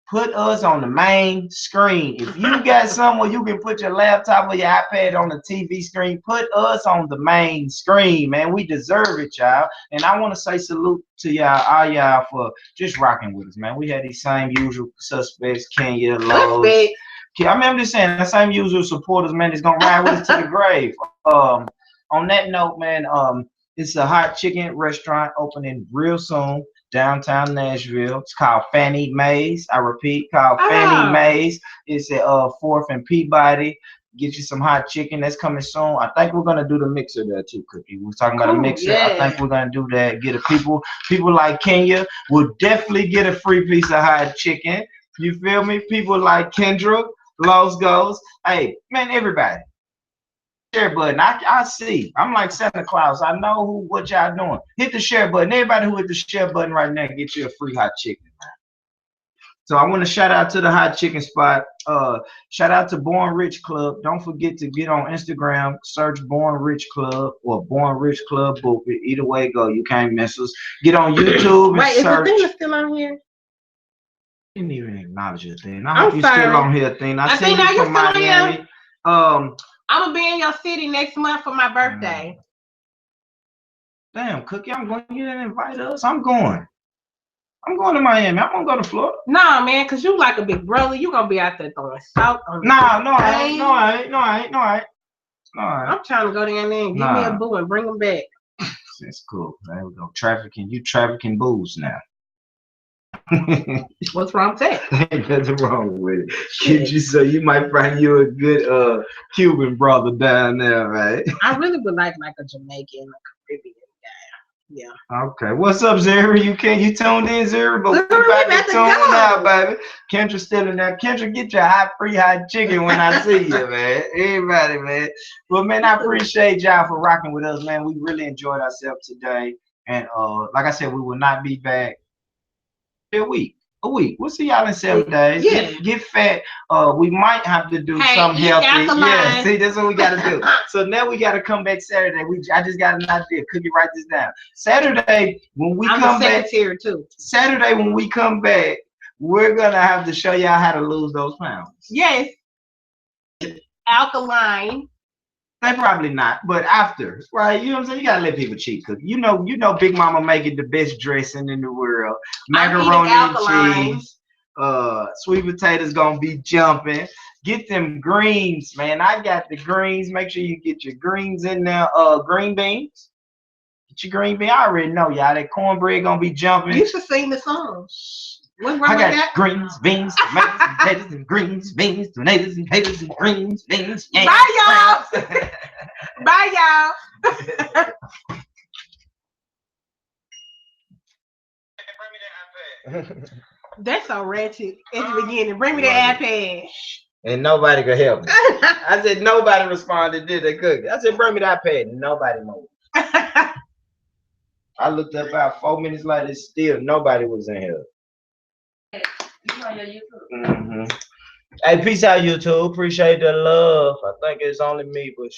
S1: Put us on the main screen. If you got somewhere you can put your laptop or your iPad on the TV screen, put us on the main screen, man. We deserve it, y'all. And I want to say salute to y'all, all y'all, for just rocking with us, man. We had these same usual suspects, Kenya, Lowe's. I mean, I'm just saying, the same usual supporters, man, that's gonna ride with us to the grave. On that note, man, it's a hot chicken restaurant opening real soon. Downtown Nashville. It's called Fannie Mae's. I repeat, called Fannie Mae's. It's at 4th and Peabody. Get you some hot chicken. That's coming soon. I think we're gonna do the mixer there too, Cookie. We was talking about a mixer. Yeah. I think we're gonna do that. Get a people like Kenya will definitely get a free piece of hot chicken. You feel me? People like Kendra, Los Goes. Hey, man, everybody. Share button. I see. I'm like Santa Claus. I know what y'all doing. Hit the share button. Everybody who hit the share button right now, get you a free hot chicken. So I want to shout out to the hot chicken spot. Shout out to Born Rich Club. Don't forget to get on Instagram, search Born Rich Club or Born Rich Club Book. Either way go, you can't miss us. Get on YouTube and
S2: Wait,
S1: search.
S2: is the thing still on here?
S1: Didn't even acknowledge your thing. I hope you're still on here, thing. I see
S2: you
S1: from Miami.
S2: I'm gonna be in your city next month for my birthday.
S1: Damn, Cookie, I'm going. You didn't invite us. I'm going to Miami. I'm gonna go to Florida.
S2: Nah, man, cause you like a big brother. You gonna be out there throwing salt on the
S1: I ain't.
S2: I'm trying to go down there and give me a boo and bring them back.
S1: That's cool. There we go. Trafficking. You trafficking booze now.
S2: What's wrong with that?
S1: Ain't nothing wrong with it. Kid you, so you might find you a good Cuban brother down there, right?
S2: I really would like a Jamaican, a Caribbean guy. Yeah.
S1: Okay. What's up, Zara? You tuned in, Zara? But we're about to tune out, baby. Kendra's still in there. Kendra, get your free hot chicken when I see you, man. Everybody, man. Well, man, I appreciate y'all for rocking with us, man. We really enjoyed ourselves today. And like I said, we will not be back a week. We'll see y'all in 7 days.
S2: Yeah.
S1: Get fat. We might have to do something healthy. Yeah, see, that's what we gotta do. So now we gotta come back Saturday. I just got an idea. Cookie, write this down. Saturday when we come back. Too. Saturday when we come back, we're gonna have to show y'all how to lose those pounds.
S2: Yes. Alkaline.
S1: They probably not, but after, right? You know what I'm saying? You gotta let people cheat, Cookie. You know, Big Mama making the best dressing in the world. Macaroni and cheese. Sweet potatoes gonna be jumping. Get them greens, man. I got the greens. Make sure you get your greens in there. Green beans. Get your green beans. I already know, y'all. That cornbread gonna be jumping.
S2: You should sing the song. What's wrong
S1: I got
S2: with that?
S1: greens, beans, tomatoes, and potatoes, and greens, beans, tomatoes, and potatoes, and greens, beans. Yeah.
S2: Bye, y'all. Bye, y'all. That's so ratchet at the beginning. Bring me the iPad.
S1: And nobody could help me. I said nobody responded, did they, Cookie? I said bring me the iPad. Nobody moved. I looked up about 4 minutes later. Still nobody was in here.
S4: You on your YouTube?
S1: Hey, peace out, YouTube. Appreciate the love. I think it's only me, but